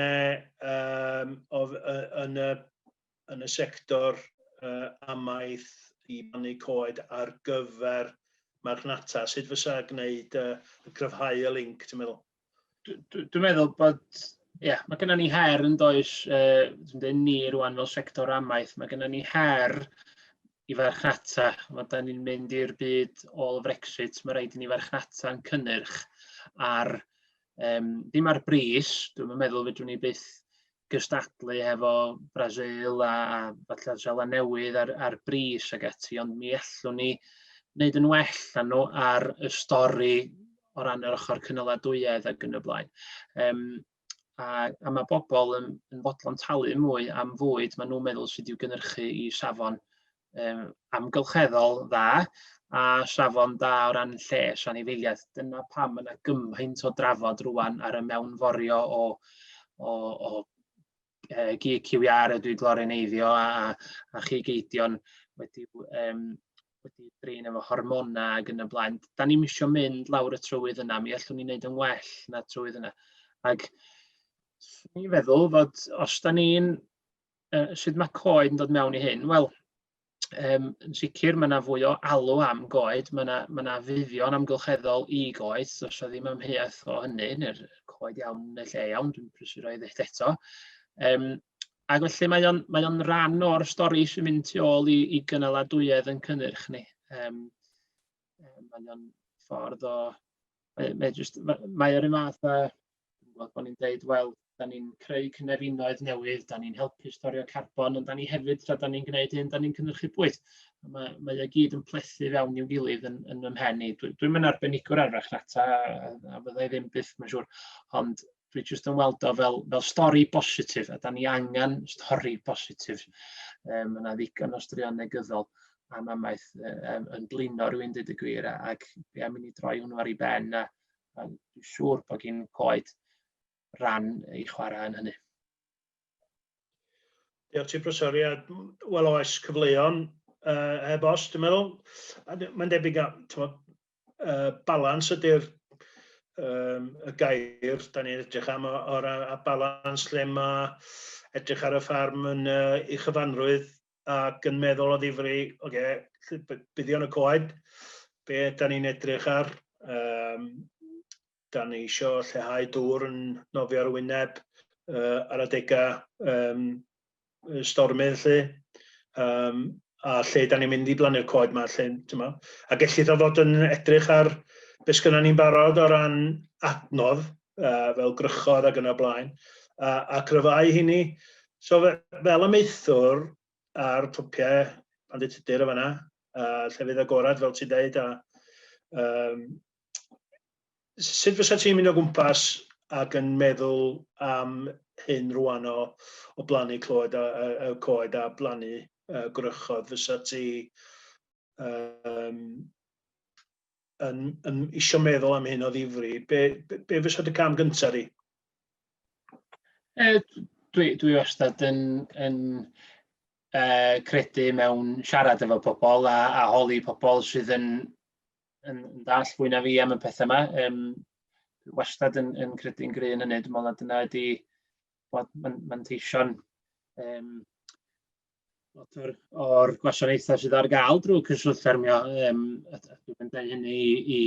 yn y sector amaeth i blannu Coed ar gyfer marchnata? Sut fysa gwneud cryfhau y link, ti'n meddwl? Dwi'n meddwl bod, mae gennym ni her yn does, ni rwan fel sector amaeth, mae gennym ni her i farchnata. Da ni'n mynd i'r byd ôl Brexit, mae rhaid i ni farchnata yn cynnyrch ar, ddim ar bris, dwi'n meddwl fedrwn ni byth gystadlu efo Brasil a falle Seland Newydd ar bris ag ati, ond mi allwn ni wneud yn well na nhw ar y stori o ran yr ochr cynaladwyedd ac yn y blaen. A mae bobl yn fodlon talu mwy am fwyd maen nhw'n meddwl sydd i'w gynhyrchu i safon amgylcheddol dda a safon da o ran lles anifeiliad. Dyna pam yna gymaint o drafod rwan ar y mewnforio o GQR ydw i gloreneiddio a chigeidion wedi drin efo hormona ac yn y blaen. Da ni'n isio mynd lawr y trywydd yna, mi allwn ni wneud yn well na trywydd yna. Ac ni'n feddwl fod os da ni'n, sut mae coed yn dod mewn i hyn, wel, yn sicr mae yna fwy o alw am goed, mae yna fuddion amgylcheddol i goed, os o ddim amheuaeth o hynny, neu'r coed iawn neu lle iawn, dwi'n prysur o'i ddweud eto. Ac felly mae o'n ran o'r stori sy'n mynd tu ôl i gynaladwyedd yn cynnyrch ni. Mae o'n ffordd o... Mae'r un math a... Bod ni'n dweud, wel, da ni'n creu cynefinoedd newydd, da ni'n helpu storio carbon, ond da ni hefyd, tra da ni'n gwneud hyn, da ni'n cynhyrchu bwyd. Mae o gyd yn plethu fewn i'w gilydd yn ymhen ni. Dwi'n mynd arbenigwr arfach nata, a byddai ddim byth, mae'n siŵr, ond dwi jyst yn weld o fel stori positif, a da ni angen stori positif. Mae yna ddigon o straeon negyddol am amaeth yn blino rhywun dweud y gwir, ac am i ni droi hwnnw ar ei ben, a dwi'n siŵr bod gen coed ran i chwarae yn hynny. Diolch ti, Professor. Wel oes cyfleon heb os, dwi'n meddwl. Mae'n debyg at balans ydy'r y gair. Da ni'n edrych am o'r balans lle mae edrych ar y ffarm yn ei chyfanrwydd ac yn meddwl o ddifri, buddion y coed, be da ni'n edrych ar. Da ni eisiau lleihau dŵr yn nofio ar y wyneb ar adegau stormydd lle. A lle da ni'n mynd i blannu'r coed yma. A gellir o fod yn edrych ar beth sgynnon ni'n barod o ran adnodd, fel grychodd ac yn y blaen, a cryfau hynny. So fel ymwythwr ar topiau panditudur o fanna, llefydd agorad fel ti'n deud, sut fysa ti'n mynd o gwmpas ac yn meddwl am hyn rwan o blannu coed a blannu grychodd? Fysa ti yn isio meddwl am hyn o ddifri? Be fysa dy cam gyntaf di? Dwi wastad yn credu mewn siarad efo pobl a holi pobl sydd yn dall fwy na fi am y pethau yma. Dwi wastad yn credu'n gry yn hynny. Dwi'n meddwl na dyna ydi bod manteision o'r gwasanaethau sydd ar gael drwy cyswllt ffermio. Dwi'n dweud hynny i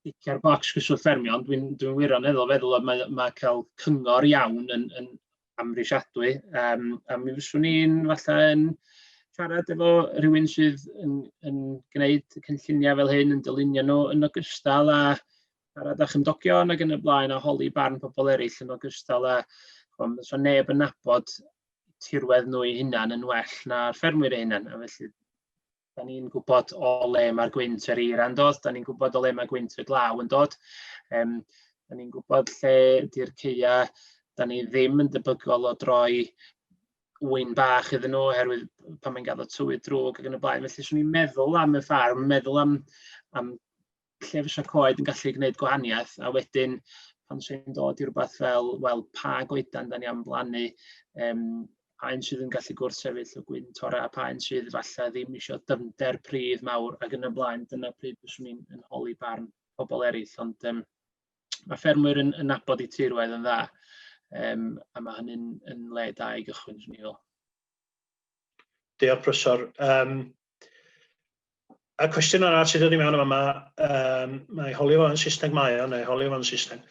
dicio'r bocs cyswllt ffermio, ond dwi'n wirioneddol feddwl mae cael cyngor iawn yn amhrisiadwy. A mi fyswn ni'n falle yn siarad efo rhywun sydd yn gwneud cynlluniau fel hyn, yn dylunio nhw yn ogystal â siarad â chymdogion ac yn y blaen, a holi barn pobl eraill yn ogystal â so neb yn nabod tirwedd nhw eu hunain yn well na'r ffermwyr eu hunain. A felly, da ni'n gwybod o le mae'r gwynt yr eira'n dod, da ni'n gwybod o le mae gwynt y glaw yn dod, da ni'n gwybod lle ydy'r ceia, da ni ddim yn debygol o droi wyn bach iddyn nhw, oherwydd pan mae'n gadw tywydd drwg ac yn y blaen. Felly, swn i'n meddwl am y ffarm, meddwl am lle fysa coed yn gallu gwneud gwahaniaeth, a wedyn pan sy'n dod i rhywbeth fel, wel, pa goedan da ni am blannu, pa'n sydd yn gallu gwrthsefyll o gwynt ora, a pa'n sydd falle ddim eisiau dyfnder pridd mawr ac yn y blaen. Dyna pryd fyswn i'n holi barn pobl eraill, ond mae ffermwyr yn nabod eu tirwedd yn dda. A mae hynny'n yn le da i gychwyn, swn i fel. Diolch, Professor. A cwestiwn arall sydd wedi mewn yma, mae holi fo yn Saesneg mae o, neu holi fo yn Saesneg.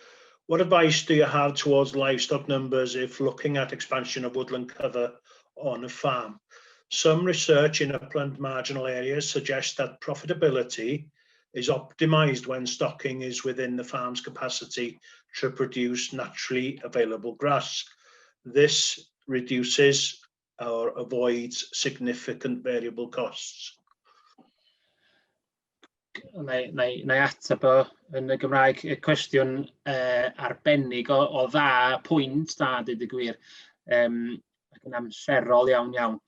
What advice do you have towards livestock numbers if looking at expansion of woodland cover on a farm? Some research in upland marginal areas suggests that profitability is optimized when stocking is within the farm's capacity to produce naturally available grass. This reduces or avoids significant variable costs? Na i ateb o yn y Gymraeg. Y cwestiwn arbennig o dda, pwynt da, dweud y gwir, ac yn amserol iawn iawn.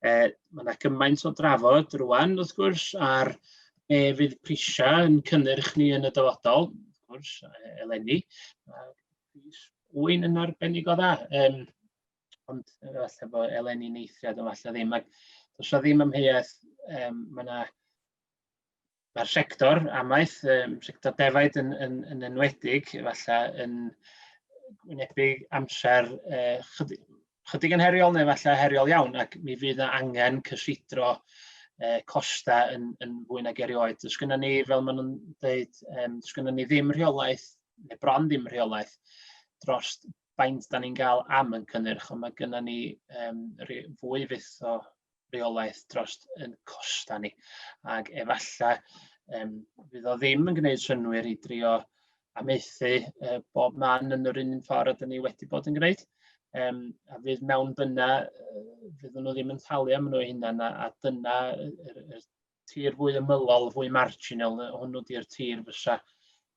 Mae yna gymaint o drafod rwan, wrth gwrs, ar fydd prisiau yn cynnyrch ni yn y dyfodol, wrth gwrs, eleni. Pris wyn yn arbennig o dda, ond falle bod eleni'n eithriad o falle ddim. Does o ddim ymheuaeth, mae'r sector amaeth, sector defaid yn enwedig, falle yn wynebu amser chydig yn heriol neu falle heriol iawn, ac mi fydd angen cysidro costa yn fwy nag erioed. Does gynnon ni, fel maen nhw'n dweud, does gynnon ni ddim rheolaeth, neu bron ddim rheolaeth, dros faint da ni'n gael am yn cynnyrch, ond mae gynnon ni fwy fyth o reolaeth dros yn costa ni. Ac efallai fydd o ddim yn gwneud synnwyr i drio amaethu bob man yn yr un ffordd ydyn ni wedi bod yn gwneud. A fydd mewn dyna, fydd nhw ddim yn talu am nhw hunain, a dyna y tir fwy ymylol, fwy marginal, hwnnw di'r tir fysa,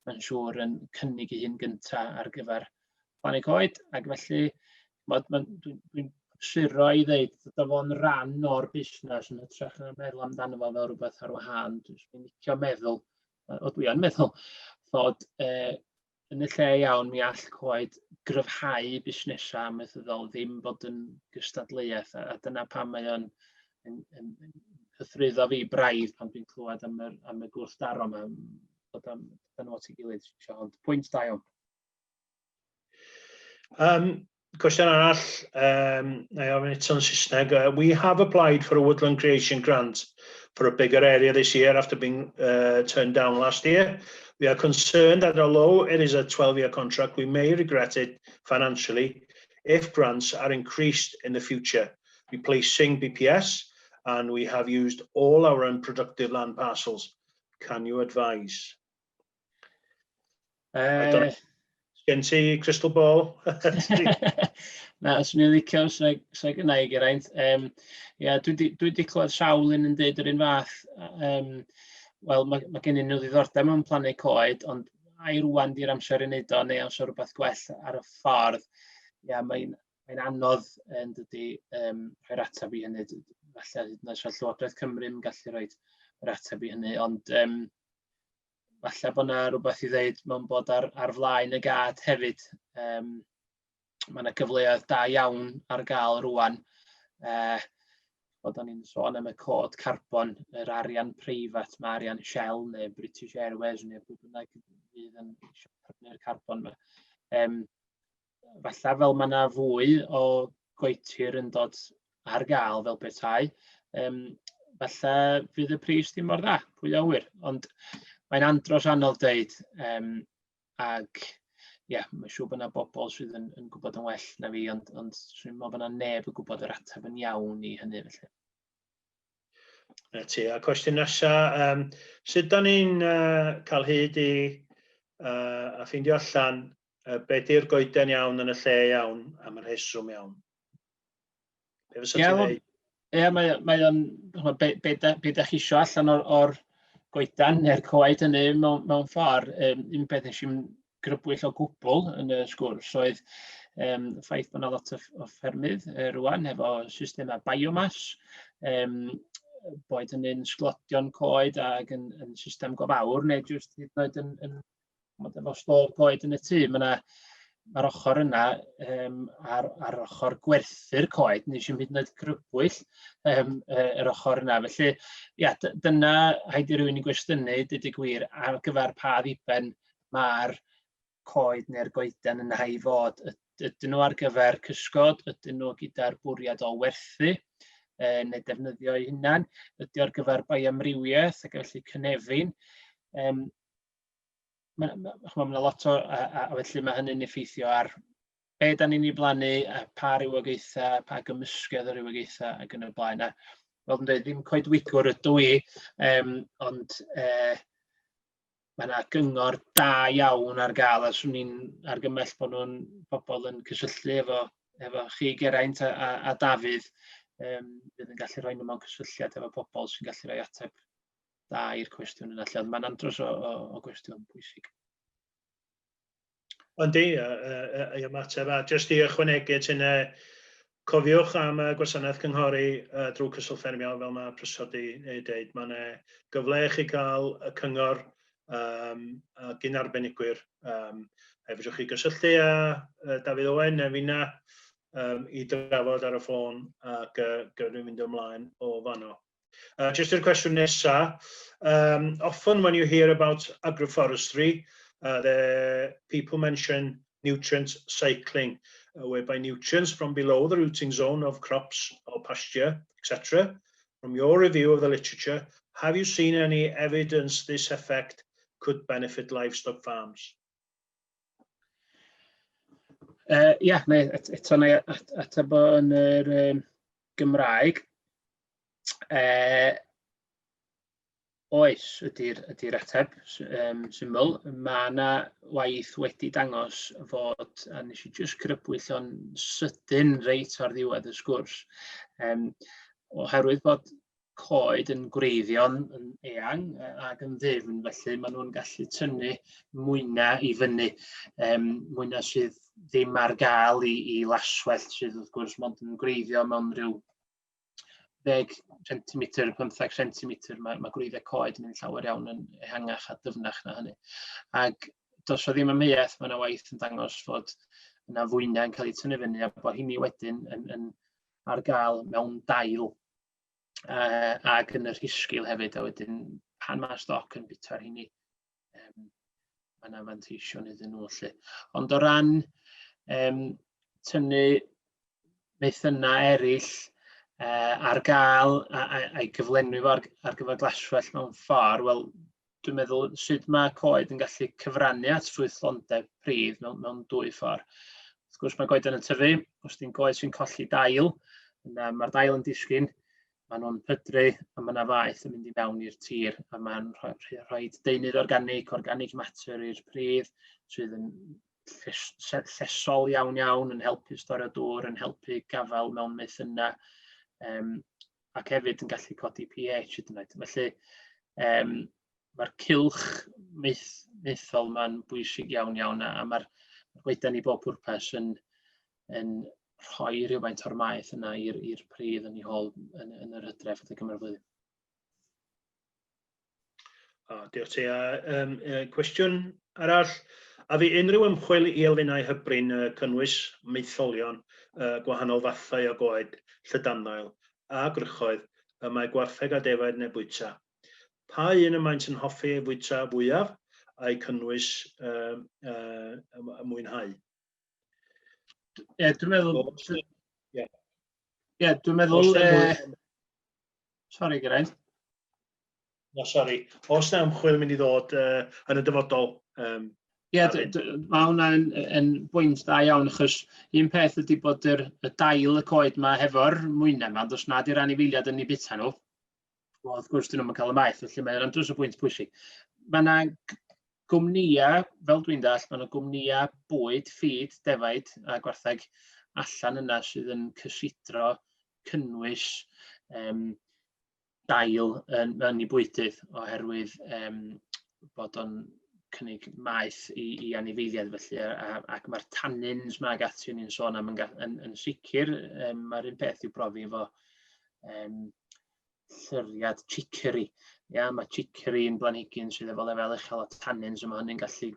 mae'n siŵr, yn cynnig ei hun gyntaf ar gyfer plannu coed. Ac felly, dwi'n suro i ddeud, dyda fo'n ran o'r busnes yn hytrach yn meddwl amdano fo fel rhywbeth ar wahân. Dwi'n licio meddwl, dwi yn meddwl, fod yn y lle iawn mi all coed gryfhau busnesau amaethyddol, ddim bod yn gystadleuaeth, a dyna pam mae o'n cythryddo fi braidd pan dwi'n clywed am y gwrthdaro yma, bod yn o ti gilydd. Ond pwynt da iawn. Cwestiwn arall, na i ofyn eto yn Saesneg. We have applied for a woodland creation grant for a bigger area this year after being turned down last year. We are concerned that although it is a 12-year contract, we may regret it financially if grants are increased in the future, replacing BPS, and we have used all our unproductive land parcels. Can you advise? Gen ti crystal ball? Na, os ni'n licio, sa'i gynnau i Geraint. Dwi wedi clywed sawl yn dweud yr un fath. Wel, mae gen i nhw ddiddordeb mewn plannu coed, ond ai rwan di'r amser i wneud o, neu amser rhywbeth gwell ar y ffordd. Mae'n anodd yn dydy rhoi'r ateb i hynny. Falle Llywodraeth Cymru yn gallu rhoi'r ateb i hynny, ond falle bod yna rhywbeth i ddeud mewn bod ar flaen y gad hefyd. Mae yna gyfleoedd da iawn ar gael rwan. Bod ni'n sôn am y cod carbon, yr arian preifat, mae arian Shell neu British Airways neu pwy bynnag fydd yn prynu'r carbon yma. Falle fel mae yna fwy o goetir yn dod ar gael fel petai, falle fydd y pris ddim mor dda, pwy a wyr. Ond mae'n andros anodd dweud, ac mae'n siŵr bod yna bobl sydd yn gwybod yn well na fi, ond dwi'n meddwl bod yna neb yn gwybod yr ateb yn iawn i hynny felly. A cwestiwn nesaf, sut da ni'n cael hyd i a ffeindio allan beth yw'r goeden iawn yn y lle iawn am yr rheswm iawn? Be fysa ti'n dweud? Mae o'n, beth ydych chi isio allan o'r goedan neu'r coed hynny mewn ffordd, un peth nes i'n grybwyll o gwbl yn y sgwrs oedd ffaith bod yna lot o ffermydd rwan efo systemau biomass, boed yn sglodion coed ac yn system gofawr, neu jyst hyd yn oed efo stôl coed yn y tŷ. Mae'r ochr yna ar ochr gwerthu'r coed, nes i'n hyd yn oed grybwyll yr ochr yna. Felly, dyna haid i rywun i gwestiynu, dweud y gwir, ar gyfer pa ddiben mae'r coed neu'r goeden yna i fod. Ydyn nhw ar gyfer cysgod, ydyn nhw gyda'r bwriad o werthu, neu defnyddio eu hunain, ydy ar gyfer bioamrywiaeth ac felly cynefin. Mae yna lot o, a felly mae hynny'n effeithio ar be da ni'n ei blannu, pa rywogaethau, pa gymysgedd o rywogaethau ac yn y blaen. Fel yn dweud, ddim coedwigwr ydw i, ond mae yna gyngor da iawn ar gael, a swn i'n argymell bod nhw'n bobl yn cysylltu efo efo chi Geraint a Dafydd, bydd yn gallu rhoi nhw mewn cysylltiad efo pobl sy'n gallu rhoi ateb da i'r cwestiwn yna. Lle mae'n andros o gwestiwn bwysig. Yndi, y ymateb. A jyst i ychwanegu ti'n cofiwch am y gwasanaeth cynghori drwy cyswllt ffermio, fel mae Prysod i dweud. Mae'n gyfle i chi gael y cyngor gyn arbenigwyr. Fedrwch chi gysylltu â Dafydd Owen neu finna i drafod ar y ffôn ac gyrru mynd ymlaen o fanno. Just i'r cwestiwn nesa. Often when you hear about agroforestry, the people mention nutrient cycling, whereby nutrients from below the rooting zone of crops or pasture, etc. From your review of the literature, have you seen any evidence this effect could benefit livestock farms? Ia, eto na ateb yn yr Gymraeg. Oes ydy'r ateb syml. Mae yna waith wedi dangos fod, a nes i jyst crybwyll o'n sydyn reit ar ddiwedd y sgwrs, oherwydd bod coed yn gwreiddio'n eang ac yn ddyfn, felly maen nhw'n gallu tynnu mwyna i fyny, mwyna sydd ddim ar gael i laswell sydd wrth gwrs mond yn gwreiddio mewn rhyw 10 cm, 15 cm, mae gwreiddiau coed yn llawer iawn yn ehangach a dyfnach na hynny. Ac dos o ddim amheuaeth, mae yna waith yn dangos fod yna fwyna yn cael ei tynnu fyny a bod hynny wedyn yn ar gael mewn dail ac yn y rhisgil hefyd, a wedyn pan mae stoc yn bita'r hynny, mae yna fanteision iddyn nhw felly. Ond o ran tynnu meithynna eraill ar gael a'i gyflenwi fo ar gyfer glaswell mewn ffordd, wel, dwi'n meddwl sut mae coed yn gallu cyfrannu at ffrwythlondeb pridd mewn 2 ffordd. Wrth gwrs mae coed yn y tyfu, os di'n coed sy'n colli dail, mae'r dail yn disgyn, maen nhw'n pydru a mae yna faeth yn mynd i mewn i'r tir a mae'n rhoi deunydd organic matter i'r pridd sydd yn llesol iawn yn helpu storio dŵr, yn helpu gafael mewn meithynna, ac hefyd yn gallu codi pH hyd yn oed. Felly mae'r cylch maethol ma'n bwysig iawn a mae'r goedan i bob pwrpas yn rhoi rhywfaint o'r maeth yna i'r pridd yn ei hôl yn yr Hydref adeg yma'r flwyddyn. Diolch ti. Cwestiwn arall. A fi unrhyw ymchwil i elfennau hybrin cynnwys maetholion gwahanol fathau o goed, llydannail a grychoedd y mae gwartheg a defaid neu bwyta. Pa un y maent yn hoffi bwyta fwyaf a'i cynnwys mwynhau? Ie, dwi'n meddwl... Sori, Geraint. No, sori. Os na ymchwil mynd i ddod yn y dyfodol... Ie, mae hwnna'n bwynt da iawn, achos un peth ydy bod y dail y coed yma hefo'r mwynau yma, ond os nad yw'r anifeiliad yn ei bita nhw, wel, wrth gwrs dyn nhw'n cael y maeth, felly mae'n andros o bwynt pwysig. Mae yna gwmnïa, fel dwi'n dall, mae yna gwmnïa bwyd, ffid, defaid a gwartheg allan yna sydd yn cysidro cynnwys dail yn ei bwydydd oherwydd bod o'n cynnig maeth i anifeiliad felly, ac mae'r tannins mae ag ati ni'n sôn am yn sicr, mae'r un peth i'w brofi efo llyriad chicory. Mae chicory yn blanhigyn sydd efo lefel uchel o tannins, a mae hynny'n gallu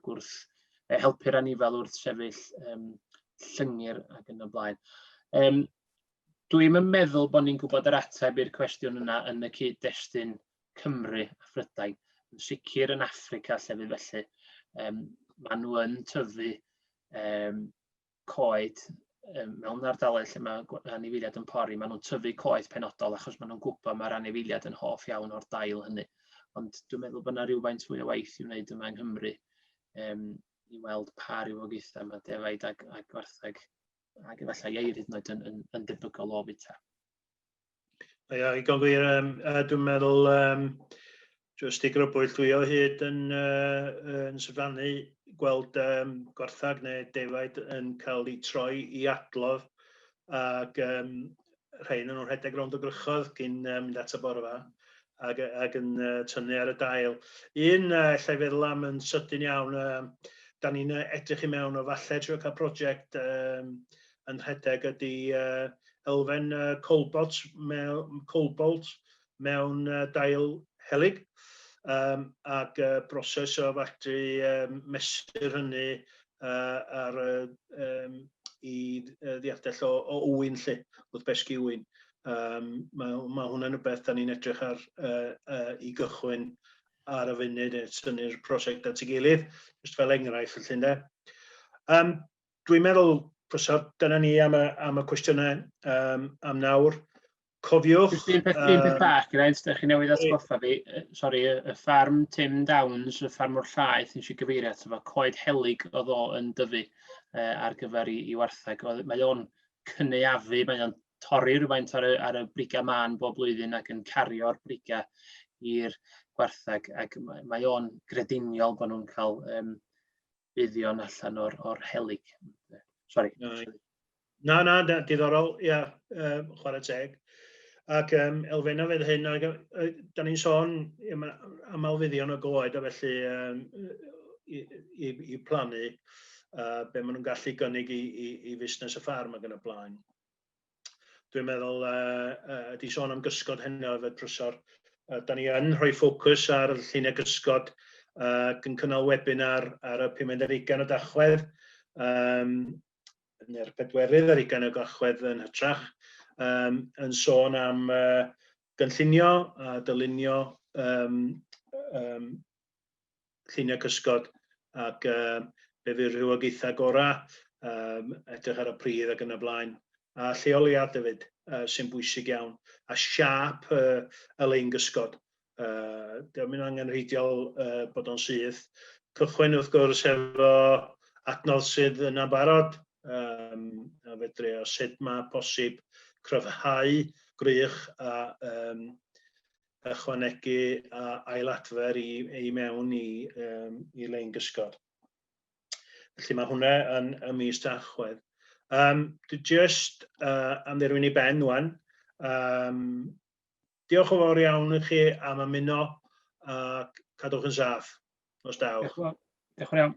helpu'r anifel wrth sefyll llyngyr ac yn y blaen. Dwi'n meddwl bod ni'n gwybod yr ateb i'r cwestiwn yna yn y cyd-destun Cymru a Phrydain. Yn sicr yn Affrica llefydd felly, maen nhw yn tyfu coed mewn ardaloedd lle mae anifeiliad yn pori, maen nhw'n tyfu coed penodol achos maen nhw'n gwybod mae'r anifeiliad yn hoff iawn o'r dail hynny. Ond dwi'n meddwl bod yna rhywfaint fwy o waith i'w wneud yma yng Nghymru i weld pa rywogaethau mae defaid a gwartheg ac efallai eir hyd yn oed yn debygol o bita. Ia, i gael gwir, dwi'n meddwl jyst i grybwyll dwi o hyd yn syfrannu gweld gwarthag neu defaid yn cael ei troi i adlodd ac rhain yn nhw'n rhedeg rownd y grychodd cyn mynd at y borfa ac yn tynnu ar y dail. Un llai feddwl am yn sydyn iawn, da ni'n edrych i mewn o falle trwy cael prosiect yn rhedeg ydy elfen cobalt mewn dail helig ac broses o fatri mesur hynny i ddeallell o wyn lle, wrth besgu wyn. Mae hwnna'n rhywbeth da ni'n edrych ar i gychwyn ar y funud, tynnu'r prosiect at ei gilydd, just fel enghraifft felly ynde. Dwi'n meddwl, Professor, dyna ni am y cwestiynau am nawr. Cofiwch... Un peth bach, gyda'n ydych chi newydd atgoffa fi, sori, y fferm Tim Downs, y fferm o'r llaeth, nes i gyfeirio ato fo, coed helig oedd o yn dyfu ar gyfer i wartheg. Mae o'n cynaeafu, mae o'n torri rhywfaint ar y briga man bob blwyddyn ac yn cario'r briga i'r gwartheg, ac mae o'n grediniol bod nhw'n cael buddion allan o'r helig. Sori. Na, diddorol, ia, chwarae teg. Ac elfenna fydd hyn, da ni'n sôn am alfuddion o goed, a felly i plannu be maen nhw'n gallu gynnig i fusnes y ffarm ac yn y blaen. Dwi'n meddwl ydi sôn am gysgod heno efo Professor. Da ni yn rhoi ffocws ar y lluniau gysgod ac yn cynnal webinar ar y 15 o Dachwedd, neu'r 4 o Dachwedd yn hytrach, yn sôn am gynllunio a dylunio lluniau cysgod ac be fydd rhywogaethau gorau, edrych ar y pridd ac yn y blaen. A lleoliad hefyd sy'n bwysig iawn, a siap y lein gysgod. Dwi'n mynd angenrheidiol bod o'n syth. Cychwyn wrth gwrs efo adnodd sydd yn barod, a fedru o sut mae posib cryfhau grych a ychwanegu a ailadfer i mewn i lein gysgod. Felly mae hwnna yn y mis Tachwedd. Dwi jyst am ddirwyn i ben wan. Diolch yn fawr iawn i chi am ymuno a cadwch yn saff. Nos daw. Diolch yn fawr iawn.